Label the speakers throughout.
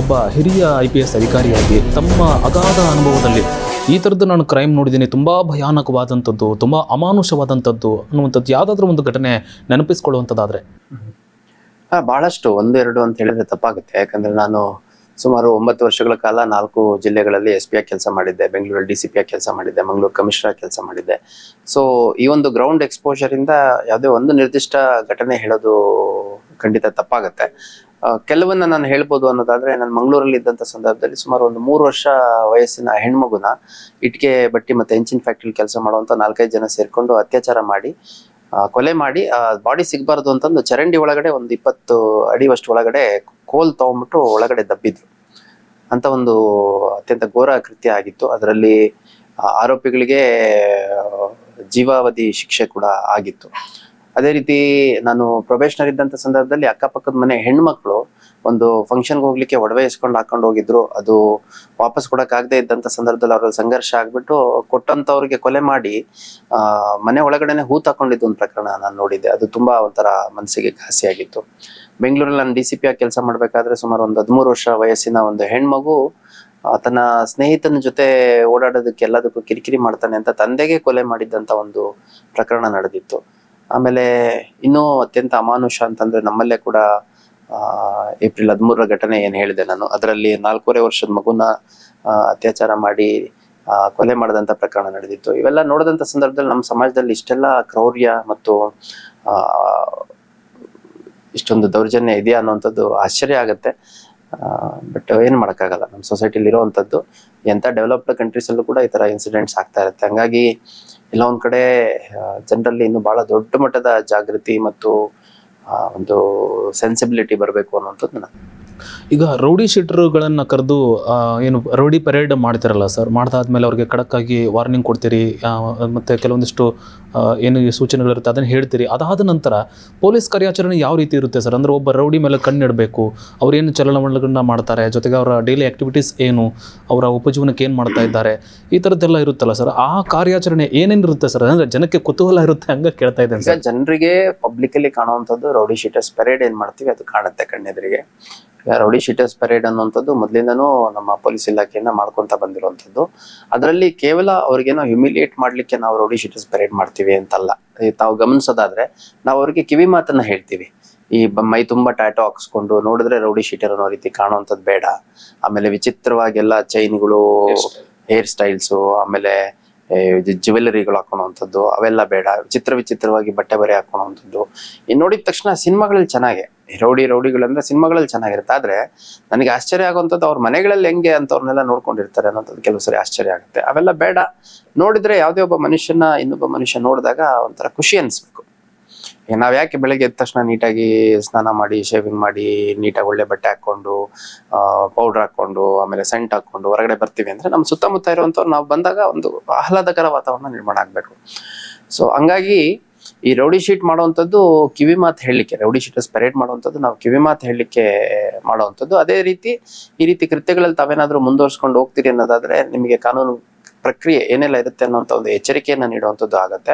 Speaker 1: ಒಬ್ಬ ಹಿರಿಯ IPS ಅಧಿಕಾರಿಯಾಗಿ ತಮ್ಮ ಅಗಾಧ ಅನುಭವದಲ್ಲಿ ಈ ಥರದ್ದು ನಾನು ಕ್ರೈಮ್ ನೋಡಿದ್ದೀನಿ, ತುಂಬ ಭಯಾನಕವಾದಂಥದ್ದು, ತುಂಬ ಅಮಾನುಷವಾದಂಥದ್ದು ಅನ್ನುವಂಥದ್ದು ಯಾವುದಾದ್ರೂ ಒಂದು ಘಟನೆ ನೆನಪಿಸ್ಕೊಳ್ಳುವಂಥದ್ದಾದರೆ?
Speaker 2: ಬಹಳಷ್ಟು, ಒಂದೆರಡು ಅಂತ ಹೇಳಿದ್ರೆ ತಪ್ಪಾಗುತ್ತೆ. ಯಾಕಂದ್ರೆ ನಾನು ಸುಮಾರು 9 ವರ್ಷಗಳ ಕಾಲ 4 ಜಿಲ್ಲೆಗಳಲ್ಲಿ SP ಆಗಿ ಕೆಲಸ ಮಾಡಿದ್ದೆ, ಬೆಂಗಳೂರಲ್ಲಿ DCP ಆಗಿ ಕೆಲಸ ಮಾಡಿದ್ದೆ, ಮಂಗಳೂರು ಕಮಿಷನರ್ ಕೆಲಸ ಮಾಡಿದ್ದೆ. ಸೊ ಈ ಒಂದು ಗ್ರೌಂಡ್ ಎಕ್ಸ್ಪೋಜರ್ ಇಂದ ಯಾವುದೇ ಒಂದು ನಿರ್ದಿಷ್ಟ ಘಟನೆ ಹೇಳೋದು ಖಂಡಿತ ತಪ್ಪಾಗುತ್ತೆ. ಕೆಲವನ್ನ ನಾನು ಹೇಳ್ಬೋದು ಅನ್ನೋದಾದ್ರೆ, ನಾನು ಮಂಗಳೂರಲ್ಲಿ ಇದ್ದಂತ ಸಂದರ್ಭದಲ್ಲಿ ಸುಮಾರು ಒಂದು 3 ವರ್ಷ ವಯಸ್ಸಿನ ಹೆಣ್ಮಗುನ ಇಟ್ಕೆ ಬಟ್ಟಿ ಮತ್ತೆ ಎಂಚಿನ್ ಫ್ಯಾಕ್ಟ್ರಿ ಕೆಲಸ ಮಾಡುವಂತ 4-5 ಜನ ಸೇರ್ಕೊಂಡು ಅತ್ಯಾಚಾರ ಮಾಡಿ ಕೊಲೆ ಮಾಡಿ ಬಾಡಿ ಸಿಗಬಾರ್ದು ಅಂತಂದು ಚರಂಡಿ ಒಳಗಡೆ ಒಂದು 20 ಅಡಿವಷ್ಟು ಒಳಗಡೆ ಕೋಲ್ ತಗೊಂಡ್ಬಿಟ್ಟು ಒಳಗಡೆ ದಬ್ಬಿದ್ರು ಅಂತ ಒಂದು ಅತ್ಯಂತ ಘೋರ ಕೃತ್ಯ ಆಗಿತ್ತು. ಅದರಲ್ಲಿ ಆರೋಪಿಗಳಿಗೆ ಜೀವಾವಧಿ ಶಿಕ್ಷೆ ಕೂಡ ಆಗಿತ್ತು. ಅದೇ ರೀತಿ ನಾನು ಪ್ರೊಬೇಷನರ್ ಇದ್ದಂತ ಸಂದರ್ಭದಲ್ಲಿ ಅಕ್ಕಪಕ್ಕದ ಮನೆ ಹೆಣ್ಮಕ್ಳು ಒಂದು ಫಂಕ್ಷನ್ಗೆ ಹೋಗ್ಲಿಕ್ಕೆ ಒಡವೆ ಇಸ್ಕೊಂಡು ಹಾಕೊಂಡು ಹೋಗಿದ್ರು. ಅದು ವಾಪಸ್ ಕೊಡಕ್ಕಾಗದೆ ಇದ್ದಂತ ಸಂದರ್ಭದಲ್ಲಿ ಅವ್ರಲ್ಲಿ ಸಂಘರ್ಷ ಆಗ್ಬಿಟ್ಟು ಕೊಟ್ಟಂತವ್ರಿಗೆ ಕೊಲೆ ಮಾಡಿ ಮನೆ ಒಳಗಡೆನೆ ಹೂತ್ ಹಾಕೊಂಡಿದ್ದು ಒಂದು ಪ್ರಕರಣ ನಾನು ನೋಡಿದ್ದೆ. ಅದು ತುಂಬಾ ಒಂಥರ ಮನಸ್ಸಿಗೆ ಘಾಸಿ ಆಗಿತ್ತು. ಬೆಂಗಳೂರಲ್ಲಿ ನಾನು DCP ಆಗಿ ಕೆಲಸ ಮಾಡ್ಬೇಕಾದ್ರೆ ಸುಮಾರು ಒಂದು 13 ವರ್ಷ ವಯಸ್ಸಿನ ಒಂದು ಹೆಣ್ಮಗು ತನ್ನ ಸ್ನೇಹಿತನ ಜೊತೆ ಓಡಾಡೋದಕ್ಕೆ ಎಲ್ಲದಕ್ಕೂ ಕಿರಿಕಿರಿ ಮಾಡ್ತಾನೆ ಅಂತ ತಂದೆಗೆ ಕೊಲೆ ಮಾಡಿದ್ದಂತ ಒಂದು ಪ್ರಕರಣ ನಡೆದಿತ್ತು. ಆಮೇಲೆ ಇನ್ನೂ ಅತ್ಯಂತ ಅಮಾನುಷ ಅಂತಂದ್ರೆ ನಮ್ಮಲ್ಲೇ ಕೂಡ ಏಪ್ರಿಲ್ 13ರ ಘಟನೆ ಏನ್ ಹೇಳಿದೆ ನಾನು, ಅದರಲ್ಲಿ 4.5 ವರ್ಷದ ಮಗುನ ಅತ್ಯಾಚಾರ ಮಾಡಿ ಕೊಲೆ ಮಾಡಿದಂತ ಪ್ರಕರಣ ನಡೆದಿತ್ತು. ಇವೆಲ್ಲ ನೋಡಿದಂತ ಸಂದರ್ಭದಲ್ಲಿ ನಮ್ಮ ಸಮಾಜದಲ್ಲಿ ಇಷ್ಟೆಲ್ಲ ಕ್ರೌರ್ಯ ಮತ್ತು ಇಷ್ಟೊಂದು ದೌರ್ಜನ್ಯ ಇದೆಯಾ ಅನ್ನುವಂಥದ್ದು ಆಶ್ಚರ್ಯ ಆಗತ್ತೆ. ಬಟ್ ಏನು ಮಾಡೋಕ್ಕಾಗಲ್ಲ, ನಮ್ಮ ಸೊಸೈಟಿಲಿ ಇರೋವಂಥದ್ದು. ಎಂಥ ಡೆವಲಪ್ಡ್ ಕಂಟ್ರೀಸ್ ಅಲ್ಲೂ ಕೂಡ ಈ ತರ ಇನ್ಸಿಡೆಂಟ್ಸ್ ಆಗ್ತಾ ಇರುತ್ತೆ. ಹಂಗಾಗಿ ಎಲ್ಲ ಒಂದ್ ಕಡೆ ಜನರಲ್ಲಿ ಇನ್ನು ಬಹಳ ದೊಡ್ಡ ಮಟ್ಟದ ಜಾಗೃತಿ ಮತ್ತು ಒಂದು ಸೆನ್ಸಿಬಿಲಿಟಿ ಬರಬೇಕು ಅನ್ನುವಂಥದ್ದು ನಾನು.
Speaker 1: ಈಗ ರೌಡಿ ಶೀಟರ್ಗಳನ್ನು ಕರೆದು ಏನು ರೌಡಿ ಪರೇಡ್ ಮಾಡ್ತಿರಲ್ಲ ಸರ್, ಮಾಡ್ದಾದ್ಮೇಲೆ ಅವ್ರಿಗೆ ಖಡಕ್ಕಾಗಿ ವಾರ್ನಿಂಗ್ ಕೊಡ್ತೀರಿ, ಮತ್ತು ಕೆಲವೊಂದಿಷ್ಟು ಏನು ಸೂಚನೆಗಳಿರುತ್ತೆ ಅದನ್ನು ಹೇಳ್ತೀರಿ. ಅದಾದ ನಂತರ ಪೊಲೀಸ್ ಕಾರ್ಯಾಚರಣೆ ಯಾವ ರೀತಿ ಇರುತ್ತೆ ಸರ್? ಅಂದರೆ ಒಬ್ಬ ರೌಡಿ ಮೇಲೆ ಕಣ್ಣಿಡಬೇಕು, ಅವ್ರೇನು ಚಲನವಲನಗಳನ್ನ ಮಾಡ್ತಾರೆ, ಜೊತೆಗೆ ಅವರ ಡೈಲಿ ಆ್ಯಕ್ಟಿವಿಟೀಸ್ ಏನು, ಅವರ ಉಪಜೀವನಕ್ಕೆ ಏನು ಮಾಡ್ತಾ ಇದ್ದಾರೆ, ಈ ಥರದ್ದೆಲ್ಲ ಇರುತ್ತಲ್ಲ ಸರ್. ಆ ಕಾರ್ಯಾಚರಣೆ ಏನೇನಿರುತ್ತೆ ಸರ್? ಅಂದರೆ ಜನಕ್ಕೆ ಕುತೂಹಲ ಇರುತ್ತೆ, ಹಂಗೆ ಕೇಳ್ತಾ ಇದ್ದೇನೆ ಸರ್.
Speaker 2: ಜನರಿಗೆ ಪಬ್ಲಿಕಲ್ಲಿ ಕಾಣುವಂಥದ್ದು ರೌಡಿ ಶೀಟರ್ಸ್ ಪರೇಡ್ ಏನು ಮಾಡ್ತೀವಿ ಅದು ಕಾಣುತ್ತೆ ಕಣ್ಣೆದುರಿಗೆ. ರೌಡಿ ಶೀಟರ್ಸ್ ಪರೇಡ್ ಅನ್ನುವಂಥದ್ದು ಮೊದಲಿಂದನೂ ನಮ್ಮ ಪೊಲೀಸ್ ಇಲಾಖೆಯಿಂದ ಮಾಡ್ಕೊಂತ ಬಂದಿರುವಂಥದ್ದು. ಅದರಲ್ಲಿ ಕೇವಲ ಅವ್ರಿಗೇನೋ ಹ್ಯುಮಿಲಿಯೇಟ್ ಮಾಡ್ಲಿಕ್ಕೆ ನಾವು ರೌಡಿ ಶೀಟರ್ಸ್ ಪರೇಡ್ ಮಾಡ್ತೀವಿ ಅಂತಲ್ಲ. ತಾವು ಗಮನಿಸೋದಾದ್ರೆ ನಾವು ಅವ್ರಿಗೆ ಕಿವಿ ಮಾತನ್ನ ಹೇಳ್ತೀವಿ. ಈ ಮೈ ತುಂಬಾ ಟ್ಯಾಟೋ ಹಾಕ್ಸ್ಕೊಂಡು ನೋಡಿದ್ರೆ ರೌಡಿ ಶೀಟರ್ ಅನ್ನೋ ರೀತಿ ಕಾಣುವಂಥದ್ದು ಬೇಡ. ಆಮೇಲೆ ವಿಚಿತ್ರವಾಗಿ ಎಲ್ಲ ಚೈನ್ಗಳು, ಹೇರ್ ಸ್ಟೈಲ್ಸ್, ಆಮೇಲೆ ಜ್ಯುವೆಲರಿಗಳು ಹಾಕೋಣವಂಥದ್ದು ಅವೆಲ್ಲ ಬೇಡ. ವಿಚಿತ್ರವಾಗಿ ಬಟ್ಟೆ ಬರೆ ಹಾಕೋಣವಂಥದ್ದು ಈ ನೋಡಿದ ತಕ್ಷಣ ಸಿನಿಮಾಗಳಲ್ಲಿ ಚೆನ್ನಾಗೆ ರೌಡಿಗಳಂದ್ರೆ ಸಿನಿಮಾಗಳಲ್ಲಿ ಚೆನ್ನಾಗಿರುತ್ತೆ. ಆದ್ರೆ ನನಗೆ ಆಶ್ಚರ್ಯ ಆಗುವಂಥದ್ದು ಅವ್ರ ಮನೆಗಳಲ್ಲಿ ಹೆಂಗೆ ಅಂತವ್ರನ್ನೆಲ್ಲ ನೋಡ್ಕೊಂಡಿರ್ತಾರೆ ಅನ್ನೋಂಥದ್ದು ಕೆಲವು ಸರಿ ಆಶ್ಚರ್ಯ ಆಗುತ್ತೆ. ಅವೆಲ್ಲ ಬೇಡ. ನೋಡಿದ್ರೆ ಯಾವುದೇ ಒಬ್ಬ ಮನುಷ್ಯನ ಇನ್ನೊಬ್ಬ ಮನುಷ್ಯ ನೋಡಿದಾಗ ಒಂಥರ ಖುಷಿ ಅನ್ಸ್ಬೇಕು. ನಾವ್ ಯಾಕೆ ಬೆಳಗ್ಗೆ ಎದ್ದ ತಕ್ಷಣ ನೀಟಾಗಿ ಸ್ನಾನ ಮಾಡಿ, ಶೇವಿಂಗ್ ಮಾಡಿ, ನೀಟಾಗಿ ಒಳ್ಳೆ ಬಟ್ಟೆ ಹಾಕೊಂಡು, ಪೌಡರ್ ಹಾಕೊಂಡು, ಆಮೇಲೆ ಸೆಂಟ್ ಹಾಕೊಂಡು ಹೊರಗಡೆ ಬರ್ತೀವಿ ಅಂದ್ರೆ ನಮ್ಮ ಸುತ್ತಮುತ್ತ ಇರುವಂತವ್ರು ನಾವು ಬಂದಾಗ ಒಂದು ಆಹ್ಲಾದಕರ ವಾತಾವರಣ ನಿರ್ಮಾಣ ಆಗ್ಬೇಕು. ಸೊ ಹಂಗಾಗಿ ಈ ರೌಡಿ ಶೀಟ್ ಮಾಡುವಂಥದ್ದು ಕಿವಿ ಮಾತು ಹೇಳಲಿಕ್ಕೆ, ರೌಡಿ ಶೀಟರ್ಸ್ ಪರೇಡ್ ಮಾಡುವಂಥದ್ದು ನಾವು ಕಿವಿ ಮಾತು ಹೇಳಲಿಕ್ಕೆ ಮಾಡುವಂಥದ್ದು. ಅದೇ ರೀತಿ ಈ ರೀತಿ ಕೃತ್ಯಗಳಲ್ಲಿ ತಾವೇನಾದ್ರೂ ಮುಂದುವರ್ಸ್ಕೊಂಡು ಹೋಗ್ತೀರಿ ಅನ್ನೋದಾದ್ರೆ ನಿಮಗೆ ಕಾನೂನು ಪ್ರಕ್ರಿಯೆ ಏನೆಲ್ಲ ಇರುತ್ತೆ ಅನ್ನೋಂಥ ಒಂದು ಎಚ್ಚರಿಕೆಯನ್ನ ನೀಡುವಂಥದ್ದು ಆಗತ್ತೆ.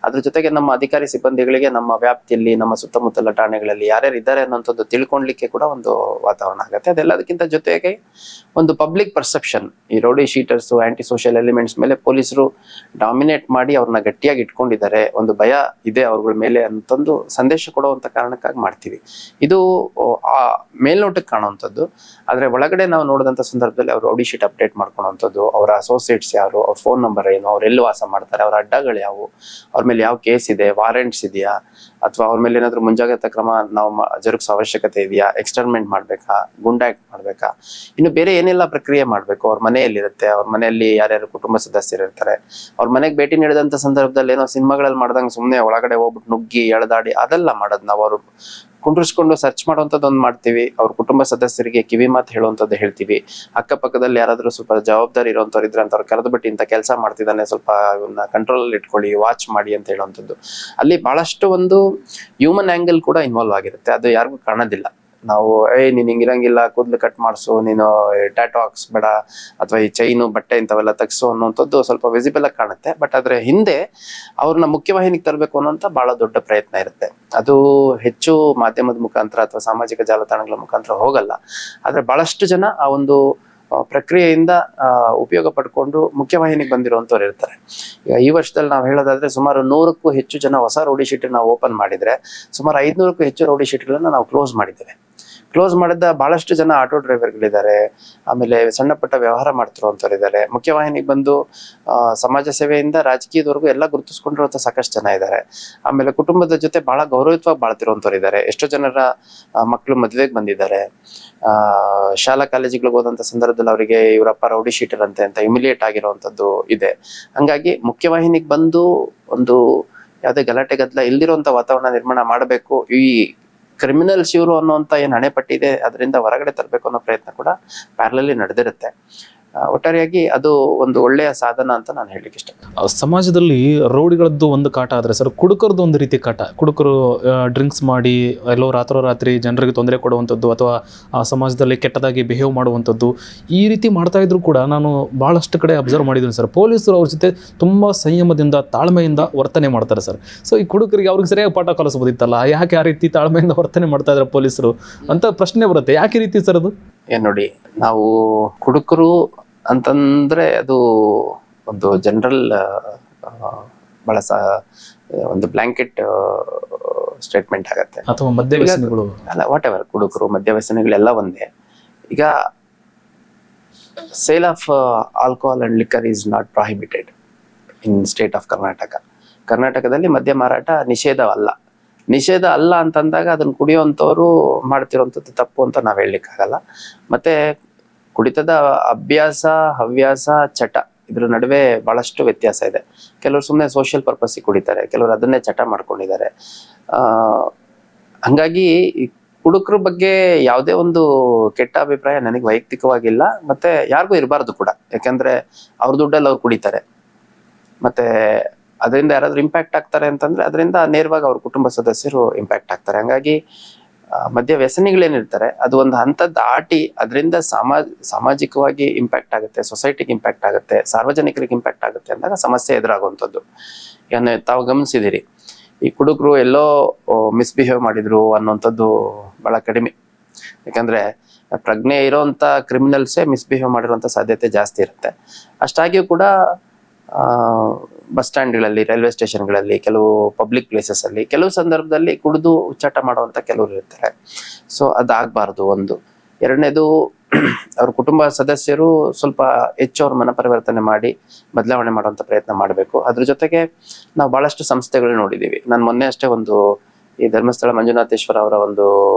Speaker 2: ಅದ್ರ ಜೊತೆಗೆ ನಮ್ಮ ಅಧಿಕಾರಿ ಸಿಬ್ಬಂದಿಗಳಿಗೆ ನಮ್ಮ ವ್ಯಾಪ್ತಿಯಲ್ಲಿ, ನಮ್ಮ ಸುತ್ತಮುತ್ತಲ ಠಾಣೆಗಳಲ್ಲಿ ಯಾರ್ಯಾರು ಇದ್ದಾರೆ ಅನ್ನೋಂಥದ್ದು ತಿಳ್ಕೊಳ್ಲಿಕ್ಕೆ ಕೂಡ ಒಂದು ವಾತಾವರಣ ಆಗತ್ತೆ. ಅದೆಲ್ಲದಕ್ಕಿಂತ ಜೊತೆಗೆ ಒಂದು ಪಬ್ಲಿಕ್ ಪರ್ಸೆಪ್ಷನ್, ಈ rowdy sheeters, aunty social elements ಮೇಲೆ ಪೊಲೀಸರು ಡಾಮಿನೇಟ್ ಮಾಡಿ ಅವ್ರನ್ನ ಗಟ್ಟಿಯಾಗಿ ಇಟ್ಕೊಂಡಿದ್ದಾರೆ, ಒಂದು ಭಯ ಇದೆ ಅವ್ರಗಳ ಮೇಲೆ ಅಂತಂದು ಸಂದೇಶ ಕೊಡುವಂತ ಕಾರಣಕ್ಕಾಗಿ ಮಾಡ್ತೀವಿ. ಇದು ಮೇಲ್ನೋಟಕ್ಕೆ ಕಾಣುವಂಥದ್ದು. ಆದ್ರೆ ಒಳಗಡೆ ನಾವು ನೋಡಿದಂತ ಸಂದರ್ಭದಲ್ಲಿ ಅವ್ರು ರೌಡಿ ಶೀಟ್ ಅಪ್ಡೇಟ್ ಮಾಡ್ಕೊಳ್ಳುವಂಥದ್ದು, ಅವರ ಅಸೋಸಿಯೇಟ್ಸ್ ಯಾರು, ಅವ್ರ ಫೋನ್ ನಂಬರ್ ಏನು, ಅವ್ರು ಎಲ್ಲಿ ವಾಸ ಮಾಡ್ತಾರೆ, ಅವ್ರ ಅಡ್ಡಗಳು ಯಾವುವು, ಅವ್ರ ಮೇಲೆ ಯಾವ ಕೇಸ್ ಇದೆ, ವಾರೆಂಟ್ಸ್ ಇದೆಯಾ, ಅಥವಾ ಅವ್ರ ಮೇಲೆ ಏನಾದ್ರು ಮುಂಜಾಗ್ರತಾ ಕ್ರಮ ನಾವು ಜರುಗಿಸೋ ಅವಶ್ಯಕತೆ ಇದೆಯಾ, ಎಕ್ಸ್ಟರ್ಮೆಂಟ್ ಮಾಡ್ಬೇಕಾ, ಗುಂಡಾಕ್ಟ್ ಮಾಡ್ಬೇಕಾ, ಇನ್ನು ಬೇರೆ ಏನೆಲ್ಲ ಪ್ರಕ್ರಿಯೆ ಮಾಡ್ಬೇಕು, ಅವ್ರ ಮನೆಯಲ್ಲಿರುತ್ತೆ, ಅವ್ರ ಮನೆಯಲ್ಲಿ ಯಾರ್ಯಾರು ಕುಟುಂಬ ಸದಸ್ಯರು ಇರ್ತಾರೆ, ಅವ್ರ ಮನೆಗೆ ಭೇಟಿ ನೀಡಿದಂತ ಸಂದರ್ಭದಲ್ಲಿ ಏನೋ ಸಿನಿಮಾಗಳಲ್ಲಿ ಮಾಡ್ದಂಗೆ ಸುಮ್ಮನೆ ಒಳಗಡೆ ಹೋಗ್ಬಿಟ್ಟು ನುಗ್ಗಿ ಎಳೆದಾಡಿ ಅದೆಲ್ಲ ಮಾಡೋದು ನಾವು. ಅವ್ರು ಕುಂಡ್ರಿಸ್ಕೊಂಡು ಸರ್ಚ್ ಮಾಡುವಂಥದ್ದು ಒಂದು ಮಾಡ್ತೀವಿ. ಅವ್ರ ಕುಟುಂಬ ಸದಸ್ಯರಿಗೆ ಕಿವಿ ಮಾತು ಹೇಳುವಂಥದ್ದು ಹೇಳ್ತೀವಿ. ಅಕ್ಕಪಕ್ಕದಲ್ಲಿ ಯಾರಾದ್ರೂ ಸ್ವಲ್ಪ ಜವಾಬ್ದಾರಿ ಇರೋಂಥವ್ರು ಇದ್ರೆ ಅಂತ ಅವ್ರು ಕರೆದ್ಬಿಟ್ಟು ಇಂಥ ಕೆಲಸ ಮಾಡ್ತಿದ್ದಾನೆ, ಸ್ವಲ್ಪ ಇವನ್ನ ಕಂಟ್ರೋಲ್ ಅಲ್ಲಿ ಇಟ್ಕೊಳ್ಳಿ, ವಾಚ್ ಮಾಡಿ ಅಂತ ಹೇಳುವಂಥದ್ದು. ಅಲ್ಲಿ ಬಹಳಷ್ಟು ಒಂದು ಹ್ಯೂಮನ್ ಆಂಗಲ್ ಕೂಡ ಇನ್ವಾಲ್ವ್ ಆಗಿರುತ್ತೆ. ಅದು ಯಾರಿಗೂ ಕಾಣೋದಿಲ್ಲ. ನಾವು ನೀನ್ ಹಿಂಗಿರಂಗಿಲ್ಲ, ಕೂದಲು ಕಟ್ ಮಾಡಿಸು, ನೀನು ಟ್ಯಾಟೋ ಹಾಕ್ಸ್ಬೇಡ, ಅಥವಾ ಈ ಚೈನು ಬಟ್ಟೆ ಇಂಥವೆಲ್ಲ ತೆಗ್ಸು ಅನ್ನೋಂಥದ್ದು ಸ್ವಲ್ಪ ವಿಸಿಬಲ್ ಆಗಿ ಕಾಣುತ್ತೆ. ಬಟ್ ಅದ್ರ ಹಿಂದೆ ಅವ್ರನ್ನ ಮುಖ್ಯವಾಹಿನಿಗೆ ತರಬೇಕು ಅನ್ನೋಂಥ ಬಹಳ ದೊಡ್ಡ ಪ್ರಯತ್ನ ಇರುತ್ತೆ. ಅದು ಹೆಚ್ಚು ಮಾಧ್ಯಮದ ಮುಖಾಂತರ ಅಥವಾ ಸಾಮಾಜಿಕ ಜಾಲತಾಣಗಳ ಮುಖಾಂತರ ಹೋಗಲ್ಲ. ಆದ್ರೆ ಬಹಳಷ್ಟು ಜನ ಆ ಒಂದು ಪ್ರಕ್ರಿಯೆಯಿಂದ ಉಪಯೋಗ ಪಡ್ಕೊಂಡು ಮುಖ್ಯವಾಹಿನಿಗೆ ಬಂದಿರುವಂತವ್ರು ಇರ್ತಾರೆ. ಈಗ ಈ ವರ್ಷದಲ್ಲಿ ನಾವು ಹೇಳೋದಾದ್ರೆ ಸುಮಾರು 100ಕ್ಕೂ ಹೆಚ್ಚು ಜನ ಹೊಸ ರೌಡಿ ಶೀಟ್ ನಾವು ಓಪನ್ ಮಾಡಿದ್ರೆ ಸುಮಾರು 500ಕ್ಕೂ ಹೆಚ್ಚು ರೌಡಿ ಶೀಟ್ಗಳನ್ನ ನಾವು ಕ್ಲೋಸ್ ಮಾಡಿದ್ದೇವೆ. ಕ್ಲೋಸ್ ಮಾಡಿದ ಬಹಳಷ್ಟು ಜನ ಆಟೋ ಡ್ರೈವರ್ಗಳಿದ್ದಾರೆ, ಆಮೇಲೆ ಸಣ್ಣ ಪುಟ್ಟ ವ್ಯವಹಾರ ಮಾಡ್ತಿರುವಂತವ್ರು ಇದ್ದಾರೆ, ಮುಖ್ಯವಾಹಿನಿಗೆ ಬಂದು ಸಮಾಜ ಸೇವೆಯಿಂದ ರಾಜಕೀಯದವರೆಗೂ ಎಲ್ಲ ಗುರುತಿಸ್ಕೊಂಡಿರುವಂತ ಸಾಕಷ್ಟು ಜನ ಇದ್ದಾರೆ. ಆಮೇಲೆ ಕುಟುಂಬದ ಜೊತೆ ಬಹಳ ಗೌರವಯುತವಾಗಿ ಬಾಳ್ತಿರುವಂತವ್ರು ಇದ್ದಾರೆ. ಎಷ್ಟೋ ಜನರ ಮಕ್ಕಳು ಮದುವೆಗೆ ಬಂದಿದ್ದಾರೆ. ಶಾಲಾ ಕಾಲೇಜುಗಳಿಗೆ ಹೋದಂತ ಸಂದರ್ಭದಲ್ಲಿ ಅವರಿಗೆ ಇವರಪ್ಪ ರೌಡಿ ಶೀಟರ್ ಅಂತ ಇಮಿಲಿಯೇಟ್ ಆಗಿರುವಂತದ್ದು ಇದೆ. ಹಂಗಾಗಿ ಮುಖ್ಯವಾಹಿನಿಗೆ ಬಂದು ಒಂದು ಯಾವುದೇ ಗಲಾಟೆ ಗದ್ದಲ ಇಲ್ದಿರುವಂತ ವಾತಾವರಣ ನಿರ್ಮಾಣ ಮಾಡಬೇಕು, ಈ ಕ್ರಿಮಿನಲ್ಸ್ ಇವರು ಅನ್ನುವಂತ ಏನ್ ಹಣೆ ಪಟ್ಟಿದೆ ಅದರಿಂದ ಹೊರಗಡೆ ತರಬೇಕು ಅನ್ನೋ ಪ್ರಯತ್ನ ಕೂಡ ಪ್ಯಾರಲಲ್ಲಿ ನಡೆದಿರುತ್ತೆ. ಒಟ್ಟಾರೆಯಾಗಿ ಅದು ಒಂದು ಒಳ್ಳೆಯ ಸಾಧನ ಅಂತ ನಾನು ಹೇಳಲಿಕ್ಕೆ ಇಷ್ಟ.
Speaker 1: ಸಮಾಜದಲ್ಲಿ ರೌಡಿಗಳದ್ದು ಒಂದು ಕಾಟ ಆದರೆ ಸರ್, ಕುಡುಕರದ್ದು ಒಂದು ರೀತಿ ಕಾಟ. ಕುಡುಕರು ಡ್ರಿಂಕ್ಸ್ ಮಾಡಿ ಎಲ್ಲೋ ರಾತ್ರೋರಾತ್ರಿ ಜನರಿಗೆ ತೊಂದರೆ ಕೊಡುವಂಥದ್ದು ಅಥವಾ ಆ ಸಮಾಜದಲ್ಲಿ ಕೆಟ್ಟದಾಗಿ ಬಿಹೇವ್ ಮಾಡುವಂಥದ್ದು, ಈ ರೀತಿ ಮಾಡ್ತಾ ಇದ್ರು ಕೂಡ ನಾನು ಭಾಳಷ್ಟು ಕಡೆ ಅಬ್ಸರ್ವ್ ಮಾಡಿದ್ದೀನಿ ಸರ್. ಪೊಲೀಸರು ಅವ್ರ ಜೊತೆ ತುಂಬ ಸಂಯಮದಿಂದ ತಾಳ್ಮೆಯಿಂದ ವರ್ತನೆ ಮಾಡ್ತಾರೆ ಸರ್. ಸೊ ಈ ಕುಡುಕರಿಗೆ ಅವ್ರಿಗೆ ಸರಿಯಾಗಿ ಪಾಠ ಕಲಿಸ್ಬೋದಿತ್ತಲ್ಲ, ಯಾಕೆ ಆ ರೀತಿ ತಾಳ್ಮೆಯಿಂದ ವರ್ತನೆ ಮಾಡ್ತಾ ಇದ್ದಾರೆ ಪೊಲೀಸರು ಅಂತ ಪ್ರಶ್ನೆ ಬರುತ್ತೆ. ಯಾಕೆ ಈ ರೀತಿ ಸರ್ ಅದು?
Speaker 2: ನೋಡಿ, ನಾವು ಕುಡುಕರು ಅಂತಂದ್ರೆ ಅದು ಒಂದು ಜನರಲ್ ಬಹಳ ಒಂದು ಬ್ಲಾಂಕೆಟ್ ಸ್ಟೇಟ್ಮೆಂಟ್ ಆಗತ್ತೆ.
Speaker 1: ಅಥವಾ ಮದ್ಯವ್ಯಸನಿಗಳು
Speaker 2: ಅಲ್ಲ, ವಾಟ್ ಎವರ್, ಕುಡುಕರು ಮದ್ಯವ್ಯಸನಿಗಳೆಲ್ಲ ಒಂದೇ. ಈಗ sale of alcohol and liquor is not prohibited in state of Karnataka. ಕರ್ನಾಟಕದಲ್ಲಿ ಮದ್ಯ ಮಾರಾಟ ನಿಷೇಧ ಅಲ್ಲ ಅಂತಂದಾಗ ಅದನ್ನ ಕುಡಿಯುವಂಥವ್ರು ಮಾಡ್ತಿರೋಂಥದ್ದು ತಪ್ಪು ಅಂತ ನಾವ್ ಹೇಳಲಿಕ್ಕಾಗಲ್ಲ. ಮತ್ತೆ ಕುಡಿತದ ಅಭ್ಯಾಸ, ಹವ್ಯಾಸ, ಚಟ ಇದ್ರ ನಡುವೆ ಬಹಳಷ್ಟು ವ್ಯತ್ಯಾಸ ಇದೆ. ಕೆಲವರು ಸುಮ್ಮನೆ ಸೋಷಿಯಲ್ ಪರ್ಪಸ್ ಕುಡಿತಾರೆ, ಕೆಲವರು ಅದನ್ನೇ ಚಟ ಮಾಡ್ಕೊಂಡಿದ್ದಾರೆ. ಹಂಗಾಗಿ ಕುಡುಕರ ಬಗ್ಗೆ ಯಾವುದೇ ಒಂದು ಕೆಟ್ಟ ಅಭಿಪ್ರಾಯ ನನಗೆ ವೈಯಕ್ತಿಕವಾಗಿಲ್ಲ, ಮತ್ತೆ ಯಾರಿಗೂ ಇರಬಾರ್ದು ಕೂಡ. ಯಾಕಂದ್ರೆ ಅವ್ರ ದುಡ್ಡಲ್ಲಿ ಅವ್ರು ಕುಡಿತಾರೆ, ಮತ್ತೆ ಅದರಿಂದ ಯಾರಾದ್ರೂ ಇಂಪ್ಯಾಕ್ಟ್ ಆಗ್ತಾರೆ ಅಂತಂದ್ರೆ ಅದರಿಂದ ನೇರವಾಗಿ ಅವ್ರ ಕುಟುಂಬ ಸದಸ್ಯರು ಇಂಪ್ಯಾಕ್ಟ್ ಆಗ್ತಾರೆ. ಹಂಗಾಗಿ ಮದ್ಯ ವ್ಯಸನಿಗಳೇನಿರ್ತಾರೆ ಅದು ಒಂದು ಹಂತ ದಾಟಿ ಅದರಿಂದ ಸಾಮಾಜಿಕವಾಗಿ ಇಂಪ್ಯಾಕ್ಟ್ ಆಗುತ್ತೆ, ಸೊಸೈಟಿಗೆ ಇಂಪ್ಯಾಕ್ಟ್ ಆಗುತ್ತೆ, ಸಾರ್ವಜನಿಕರಿಗೆ ಇಂಪ್ಯಾಕ್ಟ್ ಆಗುತ್ತೆ ಅಂದಾಗ ಸಮಸ್ಯೆ ಎದುರಾಗುವಂಥದ್ದು. ಈಗ ತಾವು ಗಮನಿಸಿದಿರಿ, ಈ ಕುಡುಕರು ಎಲ್ಲೋ ಮಿಸ್ಬಿಹೇವ್ ಮಾಡಿದ್ರು ಅನ್ನುವಂಥದ್ದು ಬಹಳ ಕಡಿಮೆ. ಯಾಕಂದ್ರೆ ಪ್ರಜ್ಞೆ ಇರೋಂಥ ಕ್ರಿಮಿನಲ್ಸೇ ಮಿಸ್ಬಿಹೇವ್ ಮಾಡಿರುವಂಥ ಸಾಧ್ಯತೆ ಜಾಸ್ತಿ ಇರುತ್ತೆ. ಅಷ್ಟಾಗಿಯೂ ಕೂಡ ಬಸ್ ಸ್ಟ್ಯಾಂಡ್ಗಳಲ್ಲಿ, ರೈಲ್ವೆ ಸ್ಟೇಷನ್ಗಳಲ್ಲಿ, ಕೆಲವು ಪಬ್ಲಿಕ್ ಪ್ಲೇಸಸ್ ಅಲ್ಲಿ ಕೆಲವು ಸಂದರ್ಭದಲ್ಲಿ ಕುಡಿದು ಹುಚ್ಚಾಟ ಮಾಡುವಂತ ಕೆಲವರು ಇರ್ತಾರೆ. ಸೊ ಅದಾಗಬಾರ್ದು ಒಂದು. ಎರಡನೇದು, ಅವ್ರ ಕುಟುಂಬ ಸದಸ್ಯರು ಸ್ವಲ್ಪ ಹೆಚ್ಚು ಅವ್ರ ಮನಪರಿವರ್ತನೆ ಮಾಡಿ ಬದಲಾವಣೆ ಮಾಡುವಂತ ಪ್ರಯತ್ನ ಮಾಡಬೇಕು. ಅದ್ರ ಜೊತೆಗೆ ನಾವು ಬಹಳಷ್ಟು ಸಂಸ್ಥೆಗಳು ನೋಡಿದೀವಿ. ನಾನು ಮೊನ್ನೆ ಅಷ್ಟೇ ಒಂದು ಈ ಧರ್ಮಸ್ಥಳ ಮಂಜುನಾಥೇಶ್ವರ ಅವರ ಒಂದು